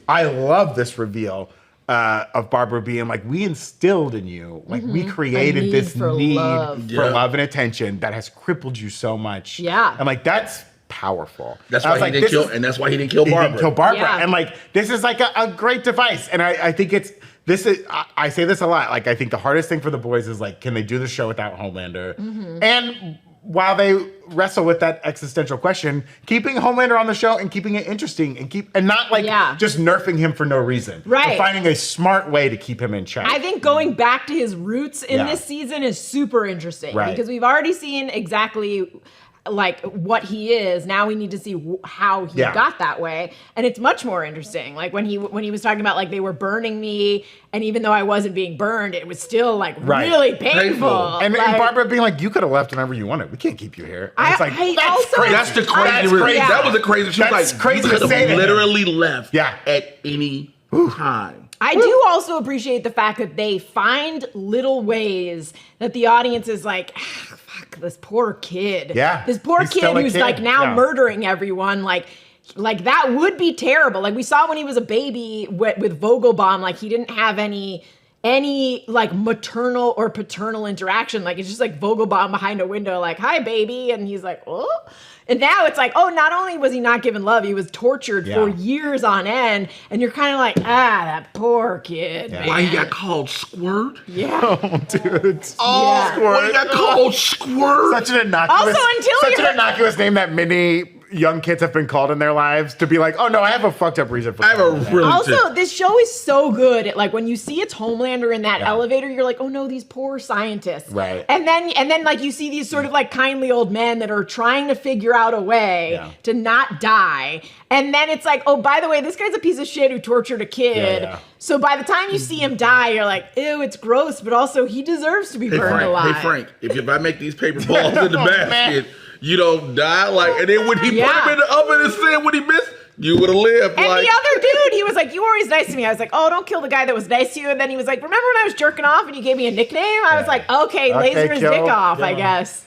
Speaker 2: I love this reveal of Barbara being like, we instilled in you, like we created
Speaker 1: need
Speaker 2: this
Speaker 1: for
Speaker 2: need
Speaker 1: love.
Speaker 2: for
Speaker 3: Yeah.
Speaker 2: love and attention that has crippled you so much.
Speaker 1: Yeah.
Speaker 2: I'm like, that's powerful.
Speaker 3: That's
Speaker 2: I
Speaker 3: why
Speaker 2: was
Speaker 3: he
Speaker 2: like,
Speaker 3: didn't
Speaker 2: this
Speaker 3: kill,
Speaker 2: is-
Speaker 3: and that's why he didn't kill
Speaker 2: he
Speaker 3: Barbara.
Speaker 2: didn't kill Barbara.
Speaker 1: Yeah.
Speaker 2: And like, this is like a great device. And I think I say this a lot. Like, I think the hardest thing for the boys is like, can they do the show without Homelander? And while they wrestle with that existential question, keeping Homelander on the show and keeping it interesting and not like just nerfing him for no reason.
Speaker 1: Right.
Speaker 2: But finding a smart way to keep him in check.
Speaker 1: I think going back to his roots in
Speaker 2: Yeah.
Speaker 1: this season is super interesting
Speaker 2: Right.
Speaker 1: because we've already seen exactly like what he is. Now we need to see how he got that way, and it's much more interesting. Like when he was talking about like they were burning me, and even though I wasn't being burned, it was still like really painful.
Speaker 2: And,
Speaker 1: like,
Speaker 2: and Barbara being like, you could have left whenever you wanted. We can't keep you here. And it's like,
Speaker 1: I
Speaker 2: that's
Speaker 1: also-
Speaker 2: crazy.
Speaker 3: That's the crazy.
Speaker 2: That's
Speaker 3: reason.
Speaker 2: crazy.
Speaker 3: That was the crazy. She was
Speaker 2: That's
Speaker 3: like,
Speaker 2: crazy
Speaker 3: you
Speaker 2: to
Speaker 3: could
Speaker 2: say
Speaker 3: have
Speaker 2: to him.
Speaker 3: literally left
Speaker 2: Yeah.
Speaker 3: at any time.
Speaker 1: I do also appreciate the fact that they find little ways that the audience is like, fuck, this poor kid.
Speaker 2: Yeah.
Speaker 1: This poor
Speaker 2: He's
Speaker 1: kid
Speaker 2: still a
Speaker 1: who's
Speaker 2: kid.
Speaker 1: like now
Speaker 2: Yeah.
Speaker 1: murdering everyone. Like that would be terrible. Like we saw when he was a baby with Vogelbaum, like he didn't have any like maternal or paternal interaction. Like it's just like Vogelbaum behind a window, like, hi, baby. And he's like, oh. And now it's like, oh, not only was he not given love, he was tortured for years on end. And you're kind of like, that poor kid.
Speaker 2: Yeah.
Speaker 1: Man.
Speaker 3: Why he got called Squirt?
Speaker 1: Yeah.
Speaker 2: Oh, dude.
Speaker 3: Oh,
Speaker 1: Yeah.
Speaker 3: why he got called Squirt?
Speaker 2: Such an innocuous,
Speaker 1: Also, until
Speaker 2: such
Speaker 1: you're-
Speaker 2: an innocuous name that many young kids have been called in their lives to be like, oh no, I have a fucked up reason for
Speaker 3: I have a
Speaker 2: calling that.
Speaker 3: really
Speaker 1: Also, this show is so good. Like when you see it's Homelander in that elevator, you're like, oh no, these poor scientists.
Speaker 2: Right.
Speaker 1: And then like you see these sort of like kindly old men that are trying to figure out a way to not die. And then it's like, oh, by the way, this guy's a piece of shit who tortured a kid.
Speaker 2: Yeah.
Speaker 1: So by the time you see him die, you're like, ew, it's gross, but also he deserves to be burned alive.
Speaker 3: Hey Frank, if I make these paper balls in the basket, you don't die. Like, and then when he put him in the oven and said what he missed, you would have lived.
Speaker 1: And
Speaker 3: like,
Speaker 1: the other dude, he was like, you were always nice to me. I was like, oh, don't kill the guy that was nice to you. And then he was like, remember when I was jerking off and you gave me a nickname? I was like, okay, laser his dick off, I guess.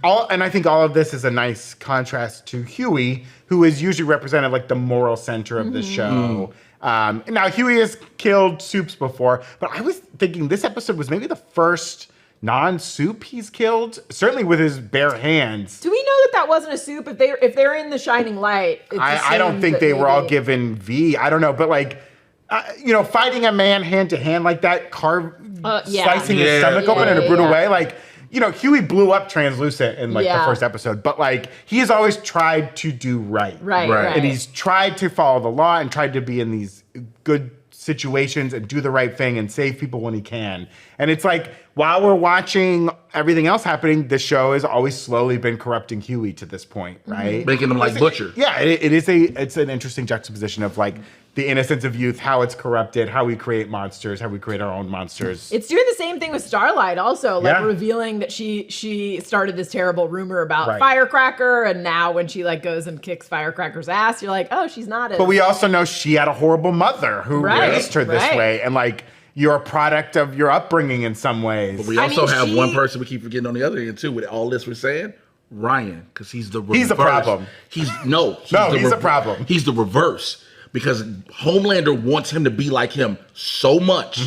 Speaker 2: And I think all of this is a nice contrast to Hughie, who is usually represented like the moral center of the show. Now, Hughie has killed Supes before, but I was thinking this episode was maybe the first non-Supe he's killed, certainly with his bare hands.
Speaker 1: Do we know that wasn't a Supe? If they're in the shining light, it's
Speaker 2: I don't
Speaker 1: assumed
Speaker 2: think
Speaker 1: that
Speaker 2: they were all
Speaker 1: maybe-
Speaker 2: given V. I don't know, but like, fighting a man hand to hand like that, slicing his stomach open in a brutal way, like, Hughie blew up translucent in like the first episode, but like he has always tried to do right.
Speaker 1: Right.
Speaker 2: And he's tried to follow the law and tried to be in these good situations and do the right thing and save people when he can. And it's like, while we're watching everything else happening, the show has always slowly been corrupting Hughie to this point, right?
Speaker 3: making him like Butcher.
Speaker 2: Yeah, it's an interesting juxtaposition of like the innocence of youth, how it's corrupted, how we create monsters, how we create our own monsters.
Speaker 1: It's doing the same thing with Starlight also, like
Speaker 2: Yeah.
Speaker 1: revealing that she started this terrible rumor about
Speaker 2: Right.
Speaker 1: Firecracker, and now when she like goes and kicks Firecracker's ass, you're like, oh, she's not as...
Speaker 2: But we also know she had a horrible mother who raised her this way, and like you're a product of your upbringing in some ways.
Speaker 3: But we also have one person we keep forgetting on the other end too. With all this we're saying, Ryan, because he's the reverse.
Speaker 2: He's the problem.
Speaker 3: He's
Speaker 2: a problem.
Speaker 3: He's the reverse. Because Homelander wants him to be like him so much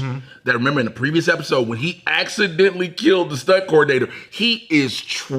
Speaker 3: that, remember in the previous episode when he accidentally killed the stunt coordinator, he is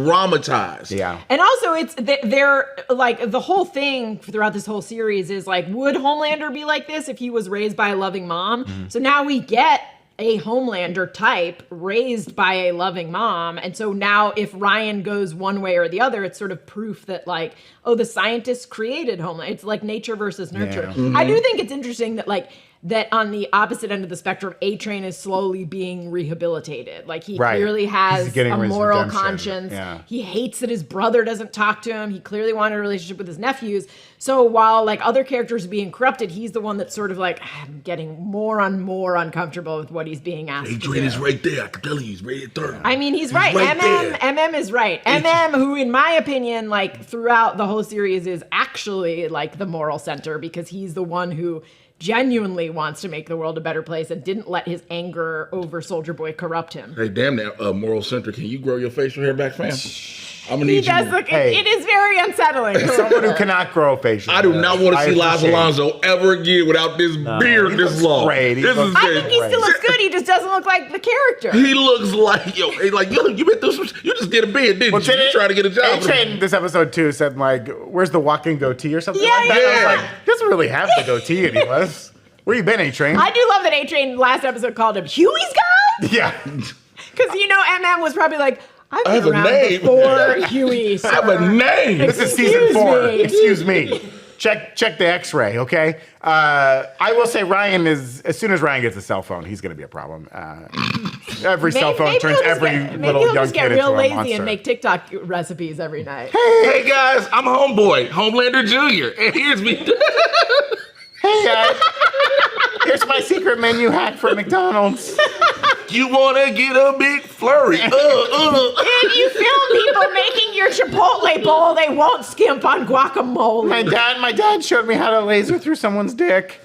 Speaker 3: traumatized.
Speaker 2: Yeah.
Speaker 1: And also, they're like the whole thing throughout this whole series is like, would Homelander be like this if he was raised by a loving mom? So now we get a Homelander type raised by a loving mom. And so now if Ryan goes one way or the other, it's sort of proof that like, oh, the scientists created Homelander. It's like nature versus nurture.
Speaker 2: Yeah.
Speaker 1: I do think it's interesting that like, that on the opposite end of the spectrum, A-Train is slowly being rehabilitated. Like he clearly has a moral conscience.
Speaker 2: Yeah.
Speaker 1: He hates that his brother doesn't talk to him. He clearly wanted a relationship with his nephews. So while like other characters are being corrupted, he's the one that's sort of like, I'm getting more and more uncomfortable with what he's being asked to
Speaker 3: Adrian
Speaker 1: do.
Speaker 3: is right there. I can tell you, he's rated third.
Speaker 1: I mean, he's right.
Speaker 3: there.
Speaker 1: MM is right. MM, who in my opinion, like throughout the whole series is actually like the moral center because he's the one who genuinely wants to make the world a better place and didn't let his anger over Soldier Boy corrupt him.
Speaker 3: Hey, damn that moral center. Can you grow your facial hair back, fam? I'm gonna
Speaker 1: He
Speaker 3: need
Speaker 1: does
Speaker 3: you.
Speaker 1: look,
Speaker 2: Hey.
Speaker 1: it is very unsettling.
Speaker 2: Someone who cannot grow facial
Speaker 3: I do
Speaker 2: hair.
Speaker 3: not want to
Speaker 2: I
Speaker 3: see Laz
Speaker 2: appreciate it.
Speaker 3: Alonso ever again without this beard
Speaker 2: he
Speaker 3: this
Speaker 2: looks
Speaker 3: long.
Speaker 2: great. He
Speaker 3: This
Speaker 2: looks
Speaker 3: is
Speaker 1: I think he
Speaker 2: Right.
Speaker 1: still looks good. He just doesn't look like the character.
Speaker 3: He looks like you been through some. You just did a bid, didn't you? You trying to get a job?
Speaker 2: A-Train this episode too said like, "Where's the walking goatee or something
Speaker 1: Yeah,
Speaker 2: like that?"
Speaker 1: yeah.
Speaker 2: I was like, he doesn't really have the goatee anymore. Where you been, A-Train?
Speaker 1: I do love that A-Train last episode called him Hughie's guy.
Speaker 2: Yeah.
Speaker 1: Because, MM was probably like, I've
Speaker 3: I have
Speaker 1: been
Speaker 3: a
Speaker 1: around
Speaker 3: name.
Speaker 1: before Hughie,
Speaker 3: I have a
Speaker 1: sir.
Speaker 3: name.
Speaker 2: This is season
Speaker 1: Excuse
Speaker 2: 4.
Speaker 1: me.
Speaker 2: Excuse me. Check the X-ray, okay? I will say Ryan is, as soon as Ryan gets a cell phone, he's going to be a problem. Every cell phone turns every little
Speaker 1: he'll
Speaker 2: young
Speaker 1: just get
Speaker 2: kid
Speaker 1: real
Speaker 2: into a
Speaker 1: lazy
Speaker 2: monster.
Speaker 1: and make TikTok recipes every night.
Speaker 3: Hey guys, I'm Homeboy, Homelander Jr. And here's me.
Speaker 2: Hey guys, here's my secret menu hack for McDonald's.
Speaker 3: You wanna get a big flurry?
Speaker 1: If you film people making your Chipotle bowl, they won't skimp on guacamole.
Speaker 2: My dad showed me how to laser through someone's dick.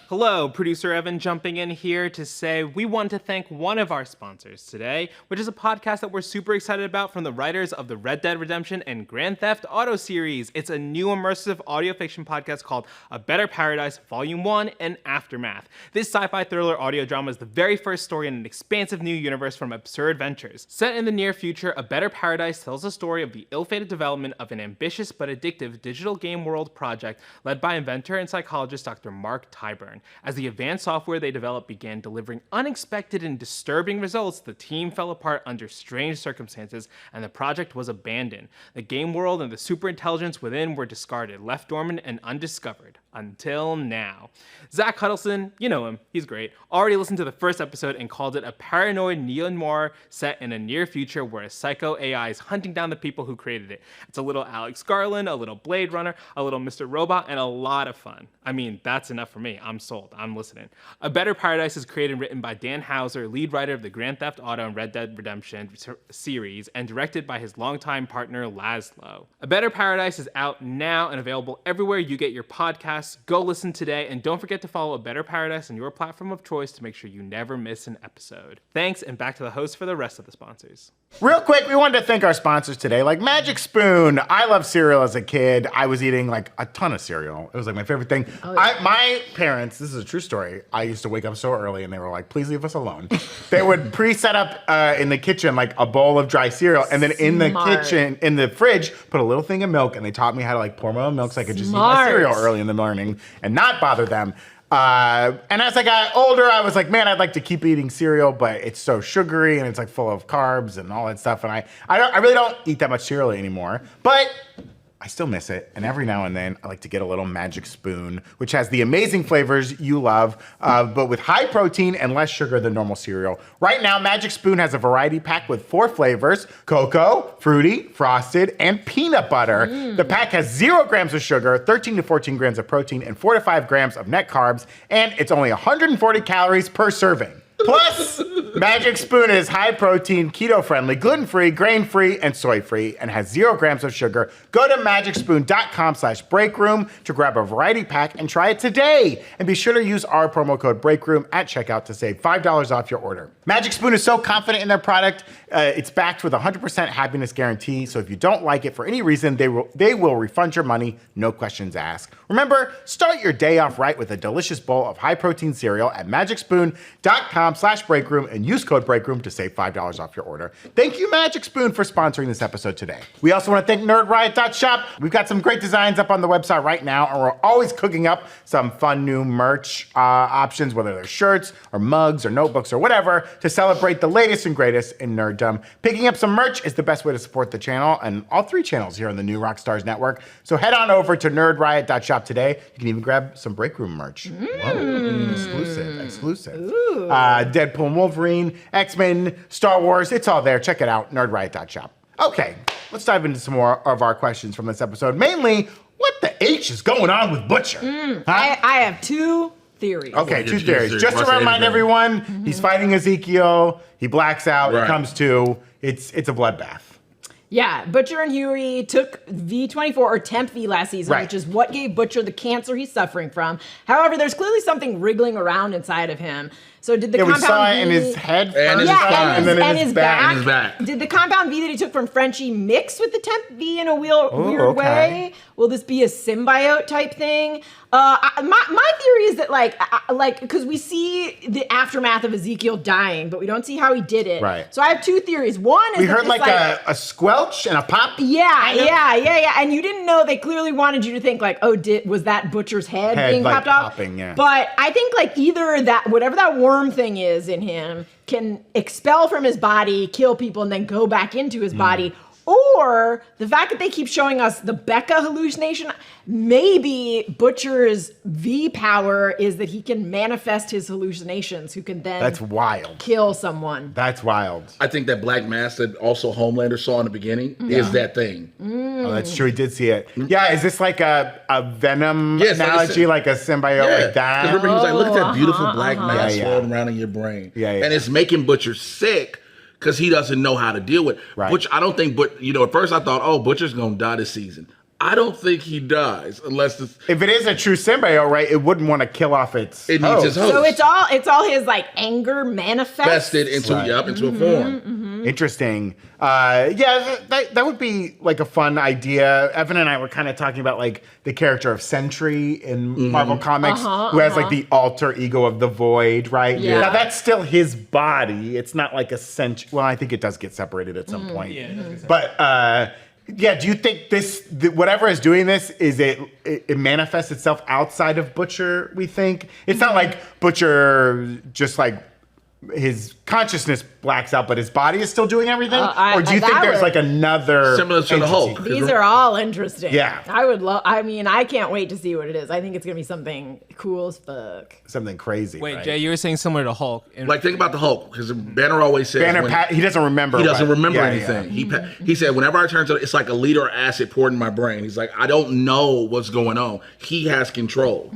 Speaker 5: Hello, producer Evan jumping in here to say we want to thank one of our sponsors today, which is a podcast that we're super excited about from the writers of the Red Dead Redemption and Grand Theft Auto series. It's a new immersive audio fiction podcast called A Better Paradise Volume 1 and Aftermath. This sci-fi thriller audio drama is the very first story in an expansive new universe from Absurd Ventures. Set in the near future, A Better Paradise tells the story of the ill-fated development of an ambitious but addictive digital game world project led by inventor and psychologist Dr. Mark Tyburn. As the advanced software they developed began delivering unexpected and disturbing results, the team fell apart under strange circumstances and the project was abandoned. The game world and the superintelligence within were discarded, left dormant and undiscovered. Until now. Zach Huddleston, you know him, he's great, already listened to the first episode and called it a paranoid neo-noir set in a near future where a psycho AI is hunting down the people who created it. It's a little Alex Garland, a little Blade Runner, a little Mr. Robot, and a lot of fun. I mean, that's enough for me. I'm sold. I'm listening. A Better Paradise is created and written by Dan Houser, lead writer of the Grand Theft Auto and Red Dead Redemption series, and directed by his longtime partner, Laszlo. A Better Paradise is out now and available everywhere you get your podcasts. Go listen today, and don't forget to follow A Better Paradise on your platform of choice to make sure you never miss an episode. Thanks, and back to the host for the rest of the sponsors.
Speaker 2: Real quick, we wanted to thank our sponsors today, like Magic Spoon. I loved cereal as a kid. I was eating like a ton of cereal. It was like my favorite thing. My parents, this is a true story, I used to wake up so early and they were like, please leave us alone. They would pre-set up in the kitchen like a bowl of dry cereal, and then in the kitchen, in the fridge, put a little thing of milk, and they taught me how to like pour my own milk so I could just eat my cereal early in the morning and not bother them. And as I got older, I was like, man, I'd like to keep eating cereal, but it's so sugary and it's like full of carbs and all that stuff. And I really don't eat that much cereal anymore, but I still miss it. And every now and then I like to get a little Magic Spoon, which has the amazing flavors you love, but with high protein and less sugar than normal cereal. Right now, Magic Spoon has a variety pack with 4 flavors: cocoa, fruity, frosted, and peanut butter. The pack has 0 grams of sugar, 13 to 14 grams of protein, and 4 to 5 grams of net carbs, and it's only 140 calories per serving. Plus, Magic Spoon is high protein, keto friendly, gluten free, grain free, and soy free, and has 0 grams of sugar. Go to magicspoon.com/breakroom to grab a variety pack and try it today. And be sure to use our promo code breakroom at checkout to save $5 off your order. Magic Spoon is so confident in their product, it's backed with a 100% happiness guarantee. So if you don't like it for any reason, they will refund your money, no questions asked. Remember, start your day off right with a delicious bowl of high protein cereal at magicspoon.com/breakroom and use code breakroom to save $5 off your order. Thank you, Magic Spoon, for sponsoring this episode today. We also want to thank nerdriot.shop. We've got some great designs up on the website right now, and we're always cooking up some fun new merch options, whether they're shirts or mugs or notebooks or whatever, to celebrate the latest and greatest in nerddom. Picking up some merch is the best way to support the channel and all 3 channels here on the new Rockstars network. So head on over to nerdriot.shop today. You can even grab some Breakroom merch. Whoa. Exclusive. Deadpool and Wolverine, X-Men, Star Wars, it's all there. Check it out, nerdriot.shop. Okay, let's dive into some more of our questions from this episode. Mainly, what the H is going on with Butcher?
Speaker 1: I have 2 theories.
Speaker 2: Okay, 2 theories. Just to remind everyone, he's fighting Ezekiel, he blacks out, he comes to, it's a bloodbath.
Speaker 1: Yeah, Butcher and Hughie took V24 or Temp V last season, which is what gave Butcher the cancer he's suffering from. However, there's clearly something wriggling around inside of him. So did the compound
Speaker 2: we saw it
Speaker 1: V,
Speaker 2: in his head
Speaker 3: and
Speaker 2: first,
Speaker 3: his
Speaker 2: and then in his back.
Speaker 1: Did the compound V that he took from Frenchie mix with the Temp V in a weird way? Will this be a symbiote type thing? My theory is that like because we see the aftermath of Ezekiel dying, but we don't see how he did it.
Speaker 2: Right.
Speaker 1: So I have 2 theories. One is
Speaker 2: we heard like a squelch and a pop.
Speaker 1: Yeah. And you didn't know, they clearly wanted you to think like, oh, was that Butcher's head being
Speaker 2: like
Speaker 1: popped off?
Speaker 2: Popping, yeah.
Speaker 1: But I think like either that, whatever that worm thing is in him, can expel from his body, kill people, and then go back into his body. Or the fact that they keep showing us the Becca hallucination, maybe Butcher's V power is that he can manifest his hallucinations, who can then
Speaker 2: That's wild.
Speaker 1: Kill someone.
Speaker 2: That's wild.
Speaker 3: I think that black mass that also Homelander saw in the beginning is that thing.
Speaker 2: Oh, that's true. He did see it. Yeah, is this like a Venom analogy, like a symbiote like that?
Speaker 3: Because remember, he was like, look at that beautiful black mass floating around in your brain. And it's making Butcher sick because he doesn't know how to deal with it. Which I don't think, at first I thought, oh, Butcher's going to die this season. I don't think he dies unless
Speaker 2: if it is a true symbiote, right? It wouldn't want to kill off its.
Speaker 3: It needs its host.
Speaker 1: So it's all his like anger manifested
Speaker 3: into into a form.
Speaker 2: Interesting. Yeah, that would be like a fun idea. Evan and I were kind of talking about like the character of Sentry in Marvel Comics, who has like the alter ego of the Void, right?
Speaker 1: Yeah.
Speaker 2: Now that's still his body. It's not like a Sentry. Well, I think it does get separated at some point.
Speaker 5: Yeah, it does get
Speaker 2: separated. But yeah, do you think whatever is doing this, is it manifests itself outside of Butcher, we think? It's not like Butcher just like his consciousness blacks out, but his body is still doing everything? Or do you think there's like another
Speaker 3: similar to the Hulk?
Speaker 1: These are all interesting.
Speaker 2: Yeah.
Speaker 1: I can't wait to see what it is. I think it's going to be something cool as fuck.
Speaker 2: Something crazy.
Speaker 5: Wait,
Speaker 2: right?
Speaker 5: Jay, you were saying similar to Hulk.
Speaker 3: Like, think about the Hulk, because Banner always says
Speaker 2: he doesn't remember.
Speaker 3: He doesn't remember
Speaker 2: Yeah,
Speaker 3: anything. He said, whenever I turn to it, it's like a liter of acid poured in my brain. He's like, I don't know what's going on. He has control.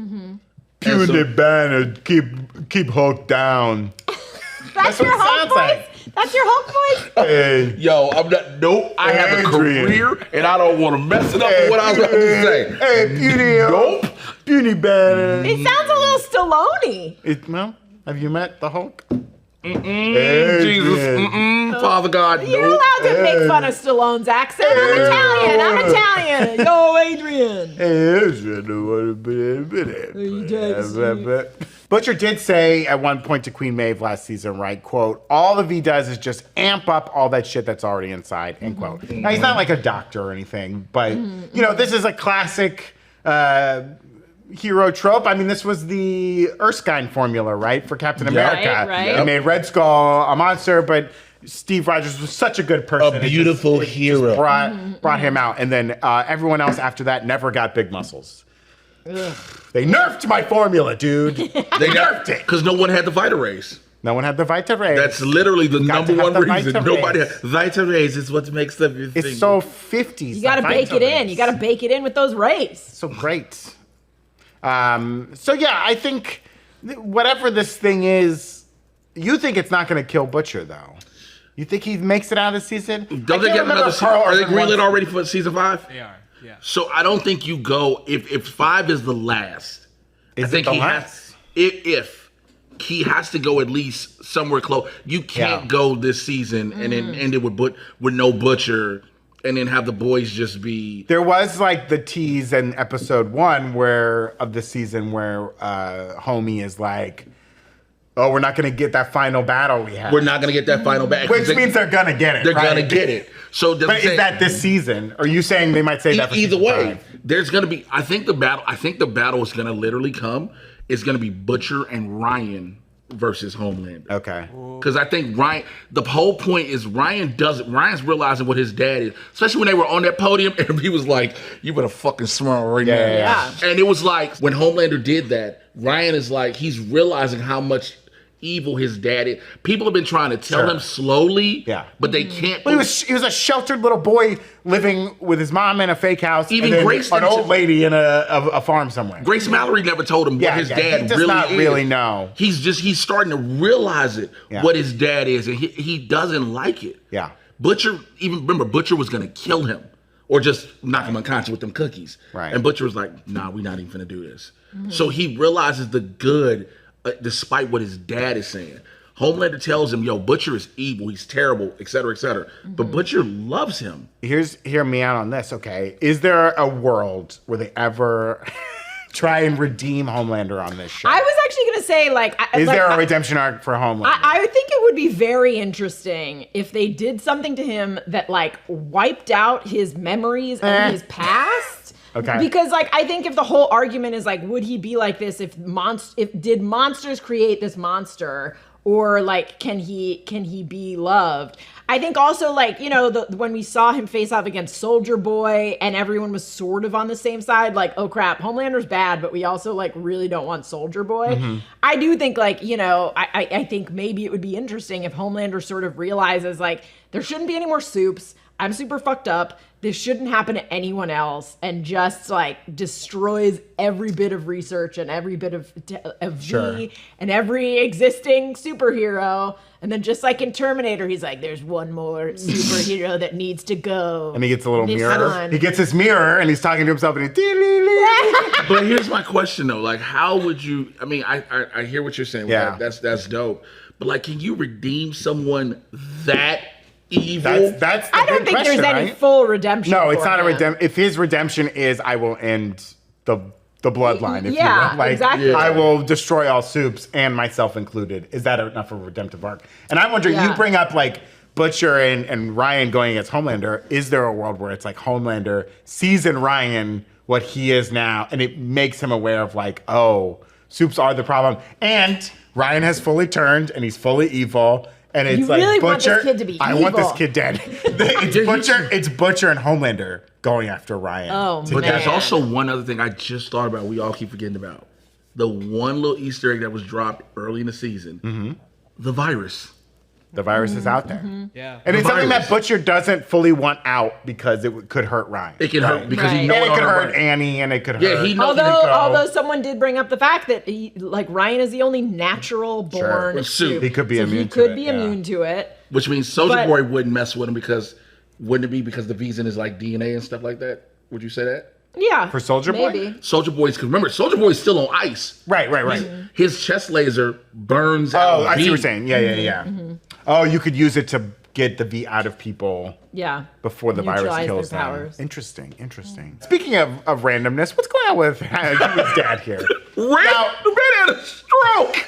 Speaker 2: Puny Banner, keep Hulk down.
Speaker 1: That's
Speaker 2: what
Speaker 1: your
Speaker 2: it
Speaker 1: Hulk
Speaker 2: sounds
Speaker 1: voice?
Speaker 2: like.
Speaker 1: That's your Hulk voice?
Speaker 2: Hey,
Speaker 3: Yo, I'm not. Nope. I have a
Speaker 2: Adrian.
Speaker 3: career, and I don't want to mess it up with what I was about to say.
Speaker 2: Hey, Puny.
Speaker 3: Nope.
Speaker 2: Puny Banner.
Speaker 1: It sounds a little Stallone-y.
Speaker 2: Well, have you met the Hulk?
Speaker 3: Jesus. Father God.
Speaker 1: You're
Speaker 3: Nope.
Speaker 1: allowed to make fun of Stallone's accent. I'm Italian. Yo, Adrian.
Speaker 2: Butcher did say at one point to Queen Maeve last season, right, quote, all of he does is just amp up all that shit that's already inside, end quote. Now, he's not like a doctor or anything, but, you know, this is a classic hero trope. I mean, this was the Erskine formula, right, for Captain America.
Speaker 1: Right.
Speaker 2: It made Red Skull a monster, but Steve Rogers was such a good person.
Speaker 3: A beautiful hero.
Speaker 2: Brought him out. And then everyone else after that never got big muscles. Ugh. They nerfed my formula, dude. They nerfed it.
Speaker 3: Because no one had the Vita Rays.
Speaker 2: No one had the Vita Rays.
Speaker 3: That's literally the number one reason.
Speaker 2: Vita
Speaker 3: Nobody
Speaker 2: Rays.
Speaker 3: had Vita Rays is what makes everything.
Speaker 2: It's so 50s.
Speaker 1: You got to bake it in. You got to bake it in with those rays.
Speaker 2: So great. So yeah, I think whatever this thing is, you think it's not going to kill Butcher, though. You think he makes it out of the season?
Speaker 3: Don't they get another season? Are they greenlit already for season 5?
Speaker 5: They are, yeah.
Speaker 3: So I don't think you go if 5 is the last. I think he has. If he has to go at least somewhere close. You can't go this season and then end it with no Butcher and then have the boys just be.
Speaker 2: There was like the tease in episode 1 of the season where Homie is like, oh, we're not going to get that final battle we had.
Speaker 3: We're not going to get that final battle.
Speaker 2: Which means they're going to get it.
Speaker 3: They're
Speaker 2: right?
Speaker 3: going to get it. So
Speaker 2: but is that this season? Or are you saying they might say that for
Speaker 3: either
Speaker 2: season
Speaker 3: way?
Speaker 2: 5?
Speaker 3: There's going to be. I think the battle is going to literally come. It's going to be Butcher and Ryan versus Homelander.
Speaker 2: Okay.
Speaker 3: Because I think Ryan. The whole point is Ryan's realizing what his dad is. Especially when they were on that podium and he was like, "You better fucking smile right now."
Speaker 1: Yeah.
Speaker 3: And it was like when Homelander did that. Ryan is like he's realizing how much evil his dad is. People have been trying to tell him slowly, but they can't.
Speaker 2: Well, he was a sheltered little boy living with his mom in a fake house.
Speaker 3: Even
Speaker 2: and then
Speaker 3: Grace
Speaker 2: an old lady in a farm somewhere.
Speaker 3: Grace Mallory never told him what his dad
Speaker 2: he does
Speaker 3: really
Speaker 2: not
Speaker 3: is.
Speaker 2: really know.
Speaker 3: He's starting to realize it, what his dad is, and he doesn't like it.
Speaker 2: Yeah.
Speaker 3: Butcher, Butcher was gonna kill him or just knock him unconscious with them cookies.
Speaker 2: Right.
Speaker 3: And Butcher was like, nah, we're not even gonna do this. So he realizes the good despite what his dad is saying. Homelander tells him, yo, Butcher is evil, he's terrible, et cetera, et cetera. But Butcher loves him.
Speaker 2: Hear me out on this, okay? Is there a world where they ever try and redeem Homelander on this show?
Speaker 1: I was actually going to say, like...
Speaker 2: Is there a redemption arc for Homelander?
Speaker 1: I think it would be very interesting if they did something to him that, like, wiped out his memories and his past.
Speaker 2: Okay.
Speaker 1: Because, like, I think if the whole argument is, like, would he be like this if did monsters create this monster, or like can he be loved? I think also, like, you know, when we saw him face off against Soldier Boy and everyone was sort of on the same side, like, oh crap, Homelander's bad, but we also like really don't want Soldier Boy. I do think, like, you know, I think maybe it would be interesting if Homelander sort of realizes, like, there shouldn't be any more Supes. I'm super fucked up. This shouldn't happen to anyone else, and just like destroys every bit of research and every bit of V and every existing superhero. And then just like in Terminator, he's like, there's one more superhero that needs to go.
Speaker 2: And he gets a little
Speaker 1: This
Speaker 2: mirror.
Speaker 1: one.
Speaker 2: He gets his mirror and he's talking to himself and he's
Speaker 3: But here's my question though, like how would you? I mean, I hear what you're saying.
Speaker 2: Yeah.
Speaker 3: That's dope. But like, can you redeem someone that evil?
Speaker 2: That's the
Speaker 1: I don't
Speaker 2: big
Speaker 1: think
Speaker 2: question,
Speaker 1: there's any
Speaker 2: right?
Speaker 1: full redemption.
Speaker 2: No, it's
Speaker 1: for
Speaker 2: not a
Speaker 1: him.
Speaker 2: redemption. If his redemption is, I will end the bloodline. If
Speaker 1: Yeah,
Speaker 2: you will. Like,
Speaker 1: exactly.
Speaker 2: I will destroy all Supes and myself included. Is that enough of a redemptive arc? And I'm wondering, you bring up like Butcher and Ryan going against Homelander. Is there a world where it's like Homelander sees in Ryan what he is now, and it makes him aware of like, oh, Supes are the problem, and Ryan has fully turned and he's fully evil. And it's
Speaker 1: You
Speaker 2: like
Speaker 1: really want
Speaker 2: Butcher.
Speaker 1: this kid to be
Speaker 2: I want this
Speaker 1: evil.
Speaker 2: kid dead. It's Butcher and Homelander going after Ryan.
Speaker 1: Oh,
Speaker 3: But there's
Speaker 1: man.
Speaker 3: also one other thing I just thought about. We all keep forgetting about the one little Easter egg that was dropped early in the season. The virus.
Speaker 2: The virus is out there.
Speaker 5: Yeah.
Speaker 2: And it's
Speaker 3: The
Speaker 2: something that
Speaker 3: virus.
Speaker 2: Butcher doesn't fully want out because could hurt Ryan.
Speaker 3: It can hurt because
Speaker 1: Right.
Speaker 3: he knows
Speaker 2: And it could
Speaker 3: how to
Speaker 2: hurt
Speaker 3: burn.
Speaker 2: Annie, and it could
Speaker 3: Yeah,
Speaker 2: hurt.
Speaker 3: he knows-
Speaker 1: Although someone did bring up the fact that Ryan is the only natural born
Speaker 3: With Supe.
Speaker 1: Supe.
Speaker 2: He could be
Speaker 1: so
Speaker 2: immune
Speaker 1: he
Speaker 2: to
Speaker 1: could
Speaker 2: it,
Speaker 1: be
Speaker 2: yeah.
Speaker 1: immune to it.
Speaker 3: Which means Soldier
Speaker 1: But-
Speaker 3: Boy wouldn't mess with him because wouldn't it be because the V's in his like DNA and stuff like that? Would you say that?
Speaker 1: Yeah.
Speaker 2: For Soulja Boy?
Speaker 1: maybe.
Speaker 3: Soldier Boy's because remember Soldier Boy's still on ice.
Speaker 2: Right.
Speaker 3: His chest laser burns out.
Speaker 2: Oh, I see
Speaker 3: V.
Speaker 2: what you're saying. Yeah. Oh, you could use it to get the V out of people
Speaker 1: Yeah.
Speaker 2: before the virus
Speaker 1: Neutralize
Speaker 2: kills
Speaker 1: their
Speaker 2: them.
Speaker 1: powers.
Speaker 2: Interesting. Speaking of randomness, what's going on with Hughie's dad here?
Speaker 3: The man had a stroke.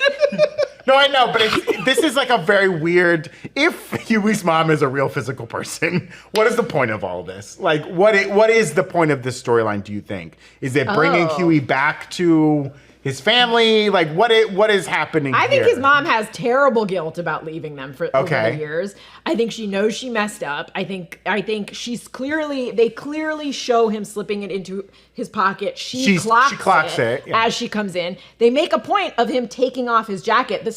Speaker 2: No, I know, but this is like a very weird. If Hughie's mom is a real physical person, what is the point of all this? Like, what is the point of this storyline? Do you think is it bringing Hughie back to his family? Like, what is happening?
Speaker 1: I think
Speaker 2: here?
Speaker 1: his mom has terrible guilt about leaving them for over
Speaker 2: Okay.
Speaker 1: the years. I think she knows she messed up. I think they clearly show him slipping it into his pocket. She clocks it
Speaker 2: yeah.
Speaker 1: as she comes in. They make a point of him taking off his jacket. The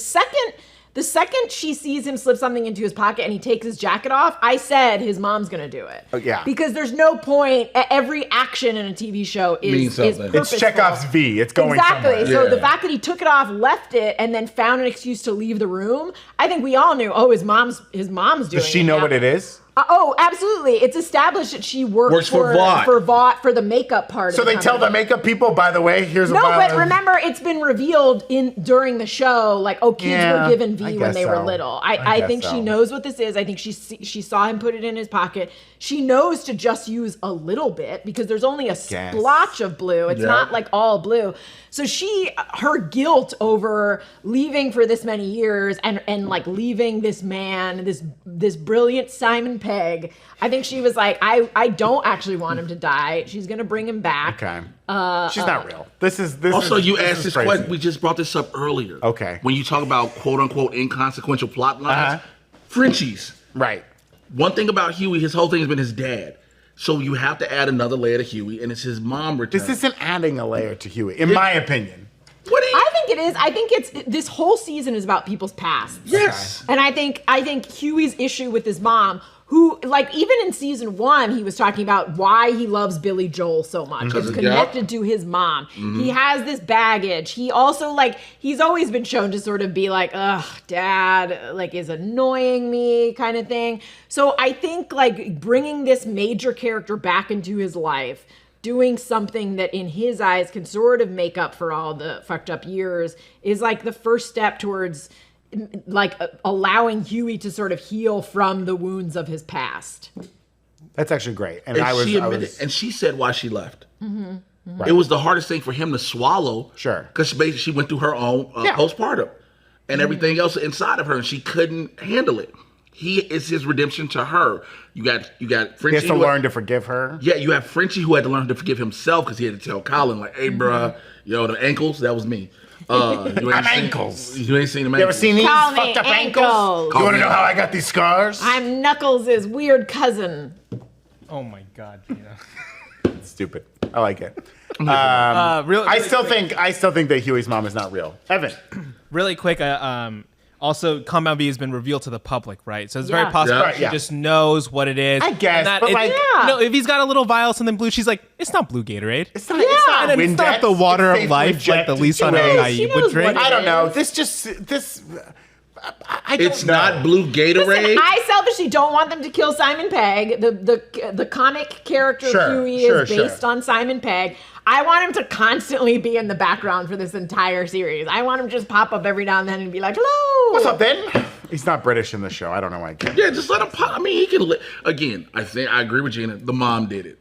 Speaker 1: second she sees him slip something into his pocket and he takes his jacket off, I said his mom's gonna do it.
Speaker 2: Oh, yeah.
Speaker 1: Because there's no point. Every action in a TV show
Speaker 3: Means
Speaker 1: is
Speaker 3: something.
Speaker 1: purposeful.
Speaker 2: It's Chekhov's V. It's going
Speaker 1: Exactly.
Speaker 2: somewhere.
Speaker 1: So the
Speaker 3: Yeah.
Speaker 1: fact that he took it off, left it, and then found an excuse to leave the room, I think we all knew. Oh, his mom's doing it.
Speaker 2: Does she know
Speaker 1: now.
Speaker 2: what it is?
Speaker 1: Oh, absolutely. It's established that she works
Speaker 3: for Vought.
Speaker 1: for Vought for the makeup part.
Speaker 2: So
Speaker 1: of the
Speaker 2: they tell the
Speaker 1: company.
Speaker 2: makeup people, by the way, here's a
Speaker 1: No,
Speaker 2: bottle
Speaker 1: but
Speaker 2: of-
Speaker 1: remember, it's been revealed during the show. Like, kids
Speaker 2: Yeah,
Speaker 1: were given
Speaker 2: I
Speaker 1: V when
Speaker 2: guess
Speaker 1: they were
Speaker 2: so.
Speaker 1: little.
Speaker 2: I
Speaker 1: I
Speaker 2: guess
Speaker 1: think
Speaker 2: so.
Speaker 1: she knows what this is. I think she saw him put it in his pocket. She knows to just use a little bit because there's only a
Speaker 2: Guess.
Speaker 1: splotch of blue. It's
Speaker 3: Yeah.
Speaker 1: not like all blue. So her guilt over leaving for this many years and like leaving this man, this brilliant Simon Pegg. I think she was like, I don't actually want him to die. She's gonna bring him back.
Speaker 2: Okay. She's not real. This is
Speaker 3: Also, you
Speaker 2: this
Speaker 3: asked
Speaker 2: is
Speaker 3: this
Speaker 2: crazy.
Speaker 3: question. We just brought this up earlier.
Speaker 2: Okay.
Speaker 3: When you talk about quote unquote inconsequential plot lines,
Speaker 2: Uh-huh.
Speaker 3: Frenchies.
Speaker 2: Right.
Speaker 3: One thing about Hughie, his whole thing has been his dad. So you have to add another layer to Hughie, and it's his mom return.
Speaker 2: This isn't adding a layer to Hughie, in my opinion.
Speaker 3: What do you?
Speaker 1: I think it is. I think this whole season is about people's pasts.
Speaker 3: Yes.
Speaker 1: And I think Hughie's issue with his mom, who, like, even in season 1, he was talking about why he loves Billy Joel so much. It's
Speaker 3: of-
Speaker 1: connected to his mom. He has this baggage. He also, like, he's always been shown to sort of be like, ugh, dad, like, is annoying me kind of thing. So I think, like, bringing this major character back into his life, doing something that in his eyes can sort of make up for all the fucked up years is, like, the first step towards like allowing Hughie to sort of heal from the wounds of his past.
Speaker 2: That's actually great. And
Speaker 3: And
Speaker 2: I
Speaker 3: she admitted,
Speaker 2: was
Speaker 3: and she said why she left.
Speaker 2: Right.
Speaker 3: It was the hardest thing for him to swallow.
Speaker 2: Sure.
Speaker 3: Because she went through her own
Speaker 2: Yeah.
Speaker 3: postpartum and everything else inside of her, and she couldn't handle it. It's his redemption to her. You got Frenchie.
Speaker 2: he has to
Speaker 3: who-
Speaker 2: learn to forgive her.
Speaker 3: Yeah, you have Frenchie who had to learn to forgive himself because he had to tell Colin, like, hey, bruh, the ankles, that was me. You ain't
Speaker 2: I'm
Speaker 3: seen-
Speaker 2: ankles.
Speaker 3: You ain't seen them
Speaker 2: You ever
Speaker 3: ankles.
Speaker 2: seen these
Speaker 1: Call me
Speaker 2: fucked up ankles?
Speaker 1: ankles.
Speaker 2: You want to know how I got these scars?
Speaker 1: I'm Knuckles' weird cousin.
Speaker 5: Oh my God, Gina.
Speaker 2: Stupid. I like it.
Speaker 5: Really,
Speaker 2: I still think that Hughie's mom is not real. Evan.
Speaker 5: really quick, Also, Compound V has been revealed to the public, right? So it's very
Speaker 1: Yeah.
Speaker 5: possible
Speaker 3: Yeah.
Speaker 5: she
Speaker 2: Yeah.
Speaker 5: just knows what it is.
Speaker 2: I guess,
Speaker 5: And that
Speaker 2: but, like-
Speaker 1: Yeah.
Speaker 5: if he's got a little vial of something blue, she's like, it's not blue Gatorade.
Speaker 2: It's not. It's not
Speaker 5: And it's not
Speaker 2: Windex.
Speaker 5: the water
Speaker 2: It's
Speaker 5: of life
Speaker 2: safe
Speaker 5: like the Lisa
Speaker 2: rejected
Speaker 5: and
Speaker 2: away.
Speaker 1: She
Speaker 5: I would
Speaker 1: knows
Speaker 5: drink.
Speaker 1: what
Speaker 2: I don't know.
Speaker 1: It
Speaker 2: This. I don't
Speaker 3: It's
Speaker 2: know.
Speaker 3: not blue Gatorade.
Speaker 1: Listen, I selfishly don't want them to kill Simon Pegg. The comic character
Speaker 2: Sure,
Speaker 1: Hughie
Speaker 2: sure,
Speaker 1: is based on Simon Pegg. I want him to constantly be in the background for this entire series. I want him to just pop up every now and then and be like, hello.
Speaker 2: What's up, Ben? He's not British in the show. I don't know why. I can't.
Speaker 3: Yeah, just let him pop. I mean, he can. Again, I think I agree with Gina. The mom did it.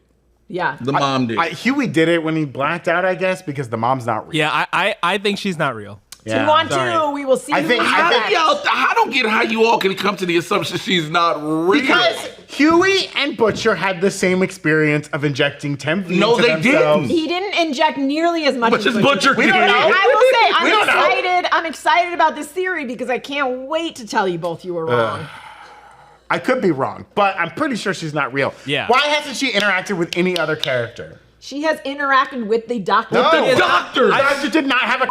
Speaker 1: Yeah.
Speaker 3: The mom did.
Speaker 2: Hughie did it when he blacked out, I guess, because the mom's not real.
Speaker 5: Yeah, I think she's not real.
Speaker 2: Yeah.
Speaker 1: 2 on 2,
Speaker 5: sorry.
Speaker 1: we will see.
Speaker 2: I think-
Speaker 1: who's
Speaker 2: I think
Speaker 1: back.
Speaker 3: Y'all, I don't get how you all can come to the assumption she's not real.
Speaker 2: Because Hughie and Butcher had the same experience of injecting Temp-V
Speaker 3: No,
Speaker 2: to
Speaker 3: they
Speaker 2: themselves.
Speaker 3: didn't.
Speaker 1: He didn't inject nearly as much
Speaker 3: But
Speaker 1: as
Speaker 3: just Butcher
Speaker 2: We don't
Speaker 3: did.
Speaker 2: know.
Speaker 1: I will say,
Speaker 2: We don't know.
Speaker 1: I'm excited about this theory because I can't wait to tell you both you were wrong.
Speaker 2: I could be wrong, but I'm pretty sure she's not real.
Speaker 5: Yeah.
Speaker 2: Why hasn't she interacted with any other character?
Speaker 1: She has interacted with the doctor.
Speaker 3: The doctor.
Speaker 2: Doctor did not have a.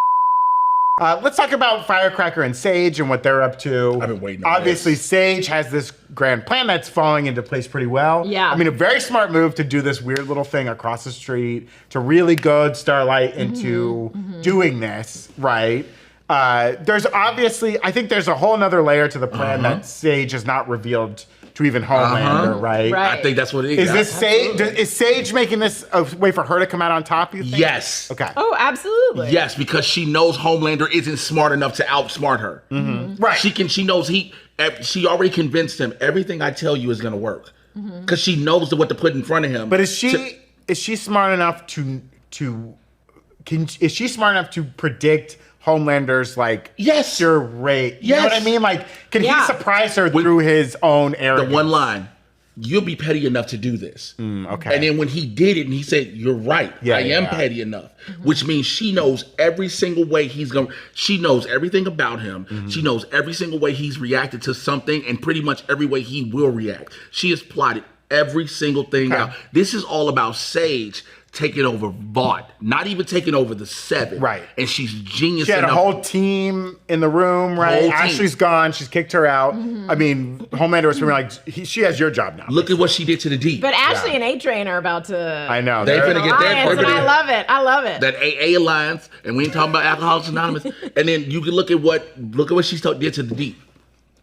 Speaker 2: Let's talk about Firecracker and Sage and what they're up to.
Speaker 3: I've been waiting on
Speaker 2: Obviously,
Speaker 3: this.
Speaker 2: Sage has this grand plan that's falling into place pretty well.
Speaker 1: Yeah.
Speaker 2: I mean, a very smart move to do this weird little thing across the street to really goad Starlight into doing this, right? There's obviously, I think there's a whole nother layer to the plan that Sage has not revealed to even Homelander, right?
Speaker 1: Right.
Speaker 3: I think that's what it is.
Speaker 2: Is this Sage? Is Sage making this a way for her to come out on top? You think?
Speaker 3: Yes.
Speaker 2: Okay.
Speaker 1: Oh, absolutely.
Speaker 3: Yes, because she knows Homelander isn't smart enough to outsmart her.
Speaker 2: Right.
Speaker 3: She knows she already convinced him everything I tell you is going to work. Because she knows what to put in front of him.
Speaker 2: But is she smart enough is she smart enough to predict Homelander's
Speaker 3: Yes.
Speaker 2: sure rate? You know
Speaker 3: Yes.
Speaker 2: what I mean? Like, can he
Speaker 1: Yeah.
Speaker 2: surprise her through his own
Speaker 3: the
Speaker 2: arrogance?
Speaker 3: one line, you'll be petty enough to do this.
Speaker 2: Okay.
Speaker 3: And then when he did it and he said, you're right,
Speaker 2: Yeah,
Speaker 3: I am
Speaker 2: yeah.
Speaker 3: petty enough, which means she knows every single way she knows everything about him. She knows every single way he's reacted to something and pretty much every way he will react. She has plotted every single thing out. This is all about Sage taking over Vought, not even taking over the 7.
Speaker 2: Right.
Speaker 3: And she's genius
Speaker 2: She had a
Speaker 3: enough.
Speaker 2: whole team in the room, right?
Speaker 3: Whole team.
Speaker 2: Ashley's gone. She's kicked her out. I mean, Homelander was screaming she has your job now.
Speaker 3: Look at what she did to the D.
Speaker 1: But Ashley and A-Train are about to
Speaker 2: I know.
Speaker 3: They finna get their
Speaker 1: alliance, and I love it. I love it.
Speaker 3: that AA alliance, and we ain't talking about Alcoholics Anonymous. And then you can look at what she did to the deep.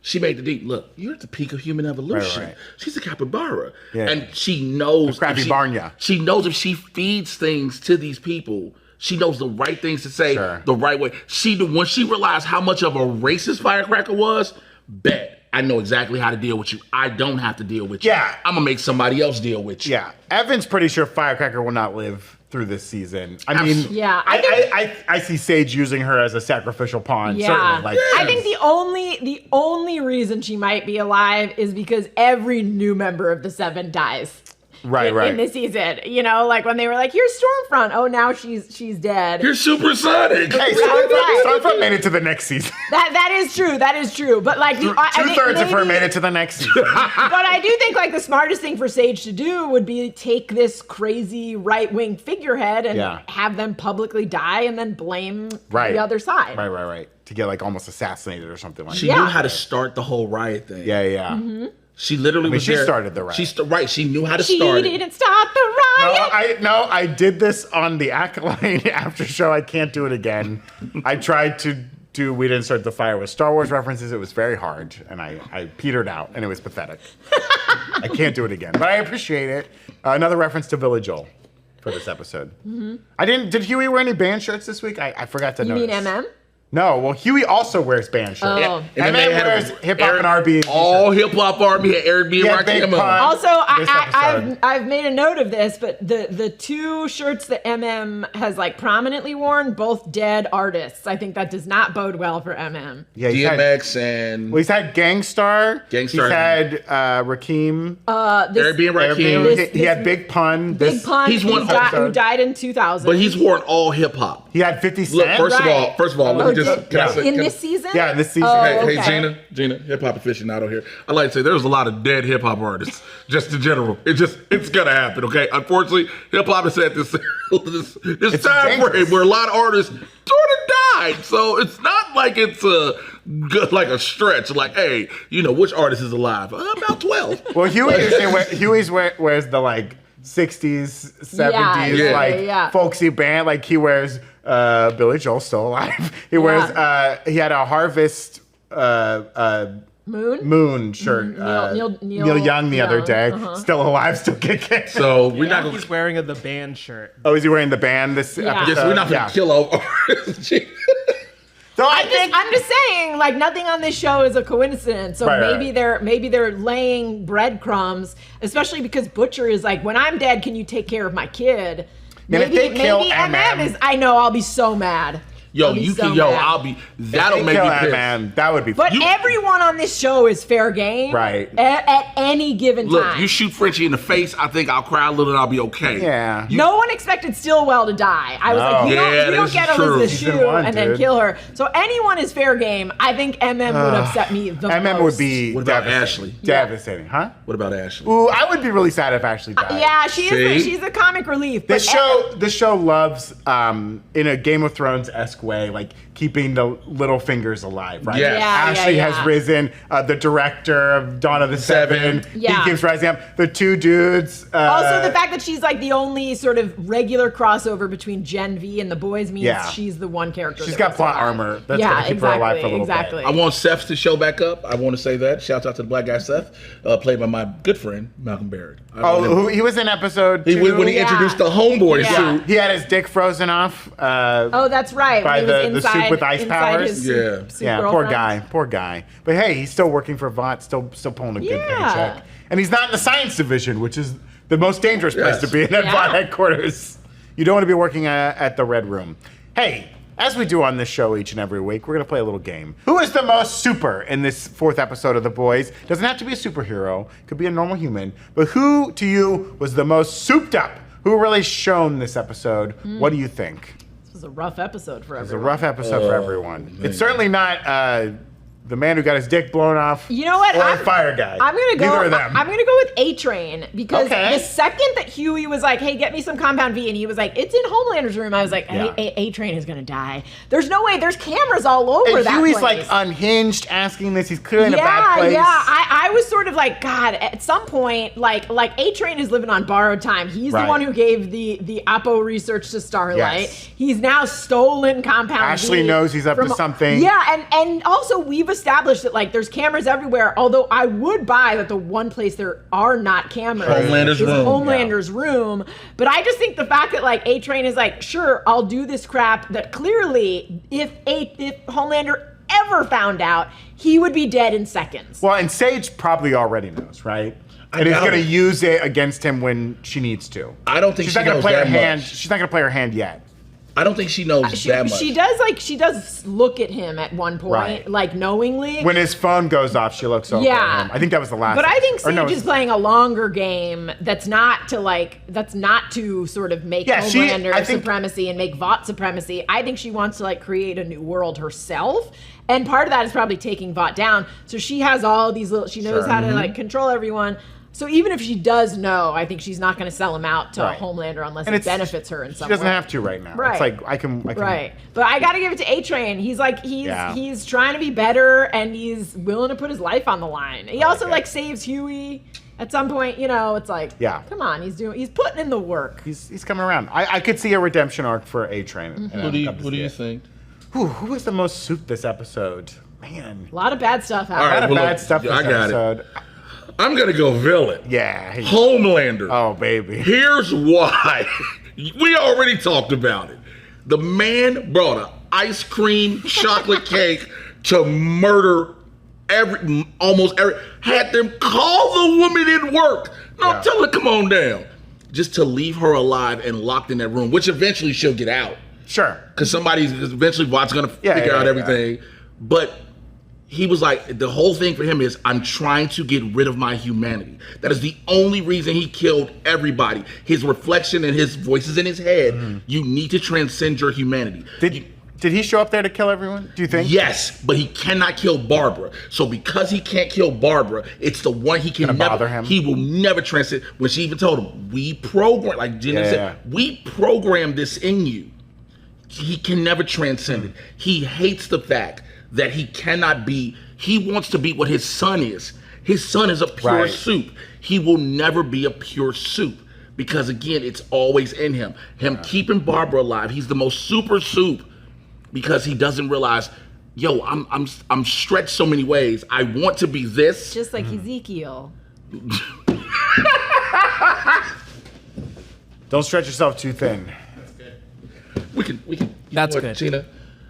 Speaker 3: She made the deep. Look, you're at the peak of human evolution.
Speaker 2: Right.
Speaker 3: She's a capybara,
Speaker 2: Yeah.
Speaker 3: and she knows.
Speaker 2: The crappy
Speaker 3: if
Speaker 2: barnya.
Speaker 3: She knows if she feeds things to these people, she knows the right things to say
Speaker 2: Sure.
Speaker 3: the right way. When she realized how much of a racist Firecracker was, bet I know exactly how to deal with you. I don't have to deal with you.
Speaker 2: Yeah.
Speaker 3: I'm gonna make somebody else deal with you.
Speaker 2: Yeah. Evan's pretty sure Firecracker will not live through this season. I mean,
Speaker 1: Yeah,
Speaker 2: I see Sage using her as a sacrificial pawn.
Speaker 1: Yeah.
Speaker 2: Certainly.
Speaker 1: I think the only reason she might be alive is because every new member of the 7 dies.
Speaker 2: Right.
Speaker 1: In this season, like when they were like, "Here's Stormfront." Oh, now she's dead.
Speaker 3: You're supersonic.
Speaker 2: Hey, Stormfront made it to the next season.
Speaker 1: That is true. That is true. But like
Speaker 2: Two-thirds of her made it to the next season.
Speaker 1: But I do think the smartest thing for Sage to do would be take this crazy right-wing figurehead and have them publicly die and then blame the other side.
Speaker 2: Right. To get almost assassinated or something like
Speaker 3: She
Speaker 2: that.
Speaker 3: knew how to start the whole riot thing.
Speaker 2: Yeah.
Speaker 3: She literally was
Speaker 2: she
Speaker 3: there.
Speaker 2: started the riot.
Speaker 3: She knew how to
Speaker 1: She
Speaker 3: start it.
Speaker 1: didn't start the riot.
Speaker 2: I did this on the Acolyte after show. I can't do it again. I tried to do We Didn't Start the Fire with Star Wars references. It was very hard, and I petered out, and it was pathetic. I can't do it again, but I appreciate it. Another reference to Billy Joel for this episode. Did Hughie wear any band shirts this week? I forgot to
Speaker 1: You
Speaker 2: notice.
Speaker 1: mean MM?
Speaker 2: No, well, Hughie also wears band shirts.
Speaker 1: Oh.
Speaker 3: And
Speaker 2: And
Speaker 3: then
Speaker 2: then wears hip hop and R&B.
Speaker 3: All hip hop R&B had Eric B. and
Speaker 2: Yeah, Big
Speaker 3: Rakim on.
Speaker 2: Pun.
Speaker 1: Also,
Speaker 2: This episode.
Speaker 1: I've made a note of this, but the 2 shirts that MM has prominently worn, both dead artists. I think that does not bode well for MM.
Speaker 2: Yeah, he's had,
Speaker 3: DMX and
Speaker 2: he's had Gangstar.
Speaker 3: Gangstar.
Speaker 2: He's had Rakim.
Speaker 3: Eric B. and Rakim.
Speaker 1: This-
Speaker 2: he had Big Pun.
Speaker 1: Big Pun,
Speaker 3: he's one
Speaker 1: who died in 2000.
Speaker 3: But he's worn all hip hop.
Speaker 2: He had 50
Speaker 3: Look,
Speaker 2: Cent.
Speaker 3: first of all,
Speaker 1: Oh,
Speaker 3: let me
Speaker 1: In this season?
Speaker 2: Yeah, in this season.
Speaker 1: Oh,
Speaker 3: Hey,
Speaker 1: okay.
Speaker 3: Gina, hip hop aficionado here. I like to say there's a lot of dead hip hop artists, just in general. It's gonna happen, okay? Unfortunately, hip hop is at this this time frame where a lot of artists sort of died. So it's not like it's a stretch. Like, hey, which artist is alive? About 12.
Speaker 2: Well, Hughie wears the like 60s, 70s folksy band. Like he wears Billy Joel's still alive. He wears he had a Harvest Moon shirt. Neil Young the other day. Still alive, still kicking.
Speaker 3: So we're not gonna.
Speaker 5: He's wearing the band shirt.
Speaker 2: Oh, is he wearing the band this episode?
Speaker 3: Yes, we're not gonna kill all artists.
Speaker 2: So
Speaker 1: I'm just saying, like, nothing on this show is a coincidence. So maybe they're laying breadcrumbs, especially because Butcher is like, when I'm dead, can you take care of my kid?
Speaker 2: If they kill MM
Speaker 1: is. I know, I'll be so mad.
Speaker 3: That'll make me pissed.
Speaker 2: Man, that would be
Speaker 1: But everyone on this show is fair game.
Speaker 2: Right.
Speaker 1: At any given time.
Speaker 3: Look, you shoot Frenchie in the face, I think I'll cry a little and I'll be okay.
Speaker 2: Yeah.
Speaker 1: No one expected Stillwell to die. I was like, you don't get Elizabeth Shue and then kill her. So anyone is fair game. I think MM would upset me the most.
Speaker 2: MM would be
Speaker 3: What about Ashley?
Speaker 2: Devastating, huh?
Speaker 3: What about Ashley?
Speaker 2: Ooh, I would be really sad if Ashley died.
Speaker 1: Yeah, she's a comic relief.
Speaker 2: This show loves, in a Game of Thrones-esque way, like keeping the little fingers alive, right?
Speaker 3: Yes.
Speaker 2: Ashley has risen. The director of Dawn of the Seven, he keeps rising up. The two dudes.
Speaker 1: Also, the fact that she's like the only sort of regular crossover between Gen V and the boys means she's the one character.
Speaker 2: She's got plot armor. That's gonna keep her alive for a little bit.
Speaker 3: I want Seth to show back up. I want to say that. Shouts out to the black guy Seth, played by my good friend Malcolm Barrick.
Speaker 2: He was in episode 2.
Speaker 3: When he introduced the homeboys too.
Speaker 2: He had his dick frozen off.
Speaker 1: That's right.
Speaker 2: By
Speaker 1: he was
Speaker 2: the soup with ice powers. Poor guy. But hey, he's still working for Vought, still pulling a good paycheck. And he's not in the science division, which is the most dangerous place to be in at Vought headquarters. You don't want to be working at the Red Room. Hey, as we do on this show each and every week, we're going to play a little game. Who is the most super in this 4th episode of The Boys? Doesn't have to be a superhero. Could be a normal human. But who, to you, was the most souped up? Who really shone this episode? What do you think?
Speaker 1: This was a rough episode for everyone.
Speaker 2: It's a rough episode for everyone. It's certainly not the man who got his dick blown off.
Speaker 1: You know what?
Speaker 2: Or the fire guy.
Speaker 1: I'm gonna go.
Speaker 2: Neither of them.
Speaker 1: I'm gonna go with A-Train because the second that Hughie was like, "Hey, get me some Compound V," and he was like, "It's in Homelander's room," I was like, "Hey, A-Train is gonna die." There's no way. There's cameras all over
Speaker 2: and
Speaker 1: that
Speaker 2: Hughie's
Speaker 1: place.
Speaker 2: like unhinged, asking this. He's clearly in a bad place.
Speaker 1: Yeah. I was sort of like, God. At some point, like A-Train is living on borrowed time. He's the one who gave the Oppo research to Starlight.
Speaker 2: Yes.
Speaker 1: He's now stolen Compound V.
Speaker 2: Ashley knows he's up to something.
Speaker 1: Yeah, and also we've established that like there's cameras everywhere. Although I would buy that the one place there are not cameras is Homelander's room. But I just think the fact that like A-Train is like, sure, I'll do this crap that clearly if Homelander ever found out, he would be dead in seconds.
Speaker 2: Well, and Sage probably already knows, right? And he's going to use it against him when she needs to.
Speaker 3: I don't think
Speaker 2: she's not going to play her hand. She's not going to play her hand yet.
Speaker 3: I don't think she knows that much.
Speaker 1: She does look at him at one point, like knowingly.
Speaker 2: When his phone goes off, she looks over at him. I think that was the last.
Speaker 1: But I think Sage is playing a longer game that's not to sort of make Homelander supremacy and make Vought supremacy. I think she wants to like create a new world herself. And part of that is probably taking Vought down. So she has all these she knows how to like control everyone. So even if she does know, I think she's not going to sell him out to Homelander unless it benefits her in some way.
Speaker 2: She doesn't have to right now.
Speaker 1: Right.
Speaker 2: It's like I can.
Speaker 1: Right. But I got to give it to A-Train. He's like he's trying to be better and he's willing to put his life on the line. He also like saves Hughie at some point. It's like come on, he's putting in the work.
Speaker 2: He's coming around. I could see a redemption arc for A-Train.
Speaker 3: What do you think?
Speaker 2: Who was the most souped this episode? Man,
Speaker 1: a lot of bad stuff happened.
Speaker 2: A lot of bad stuff this episode.
Speaker 3: I'm going to go villain.
Speaker 2: Yeah.
Speaker 3: Homelander.
Speaker 2: Oh, baby.
Speaker 3: Here's why. We already talked about it. The man brought an ice cream chocolate cake to murder almost every. Had them call the woman in work. No, tell her to come on down. Just to leave her alive and locked in that room, which eventually she'll get out.
Speaker 2: Sure.
Speaker 3: Because eventually Vought's going to figure out everything. But he was like, the whole thing for him is, I'm trying to get rid of my humanity. That is the only reason he killed everybody. His reflection and his voices in his head, you need to transcend your humanity.
Speaker 2: Did he show up there to kill everyone? Do you think?
Speaker 3: Yes, but he cannot kill Barbara. So because he can't kill Barbara, it's the one he can
Speaker 2: Gonna
Speaker 3: never.
Speaker 2: bother him.
Speaker 3: He will never transcend. When she even told him, "We program," like Gina said, "We program this in you." He can never transcend it. He hates the fact that he cannot be. He wants to be what his son is. His son is a pure Supe. He will never be a pure Supe. Because again, it's always in him. Keeping Barbara alive. He's the most super Supe. Because he doesn't realize, yo, I'm stretched so many ways. I want to be this.
Speaker 1: Just like Ezekiel.
Speaker 2: Don't stretch yourself too thin.
Speaker 3: That's good. We can.
Speaker 5: That's
Speaker 3: you know what,
Speaker 5: good.
Speaker 3: Gina,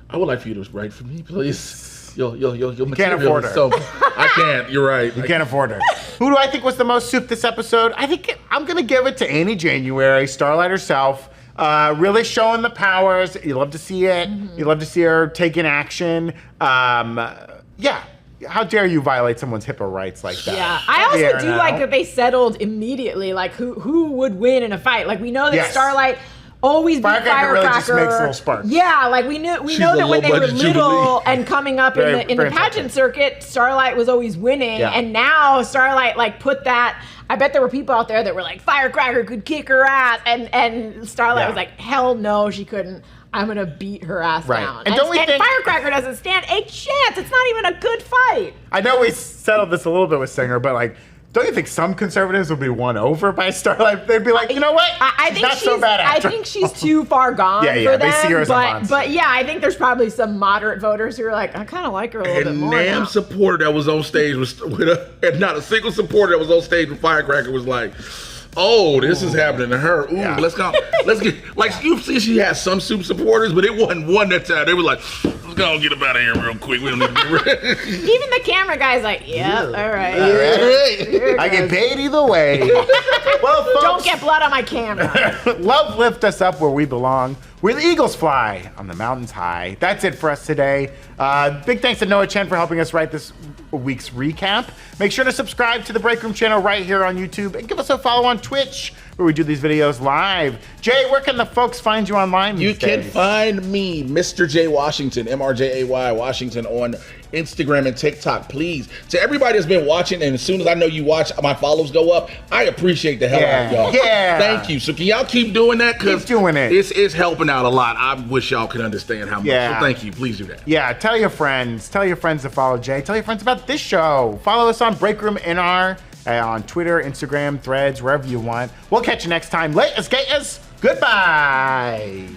Speaker 3: I would like for you to write for me, please. Your material
Speaker 2: can't afford
Speaker 3: is
Speaker 2: her.
Speaker 3: so. I can't. You're right.
Speaker 2: You can't afford her. Who do I think was the most Supe this episode? I think I'm gonna give it to Annie January, Starlight herself. Really showing the powers. You love to see it. You love to see her taking action. Yeah. How dare you violate someone's HIPAA rights like that?
Speaker 1: Yeah, I also do like that they settled immediately, like who would win in a fight. Like we know that Starlight always beat
Speaker 2: Firecracker really just makes little sparks.
Speaker 1: Yeah, like we know that when they were little and coming up in the pageant circuit, Starlight was always winning, and now Starlight like put that. I bet there were people out there that were like, Firecracker could kick her ass, and Starlight was like, hell no, she couldn't. I'm gonna beat her ass down.
Speaker 2: And don't we think
Speaker 1: Firecracker doesn't stand a chance? It's not even a good fight.
Speaker 2: I know we settled this a little bit with Singer, but like, don't you think some conservatives would be won over by Starlight? They'd be like, you know what?
Speaker 1: I think
Speaker 2: not so bad
Speaker 1: I
Speaker 2: after
Speaker 1: think she's too far gone for them.
Speaker 2: They see her as a monster.
Speaker 1: But yeah, I think there's probably some moderate voters who are like, I kind of like her a little bit more now.
Speaker 3: Supporter that was on stage and not a single supporter that was on stage with Firecracker was like, oh, this is happening to her. Ooh, let's get, like, you see she has some Supe supporters, but it wasn't one that time. They were like, let's go get up out of here real quick. We don't need to be
Speaker 1: Even the camera guy's like, yeah, all right.
Speaker 2: I get paid either way. Well, folks,
Speaker 1: don't get blood on my camera.
Speaker 2: Love lift us up where we belong, where the eagles fly on the mountains high. That's it for us today. Big thanks to Noah Chen for helping us write this week's recap. Make sure to subscribe to the Breakroom channel right here on YouTube and give us a follow on Twitch where we do these videos live. Jay, where can the folks find you online these days?
Speaker 3: You can find me, Mr. J Washington, MRJAY Washington on Instagram and TikTok, please. To everybody that's been watching, and as soon as I know you watch, my follows go up. I appreciate the hell out of y'all.
Speaker 2: Yeah.
Speaker 3: Thank you. So can y'all keep doing that?
Speaker 2: Keep doing it.
Speaker 3: It's helping out a lot. I wish y'all could understand how much.
Speaker 2: Yeah.
Speaker 3: So thank you. Please do that.
Speaker 2: Yeah, tell your friends. Tell your friends to follow Jay. Tell your friends about this show. Follow us on Breakroom NR, on Twitter, Instagram, Threads, wherever you want. We'll catch you next time. Laters, gators. Goodbye.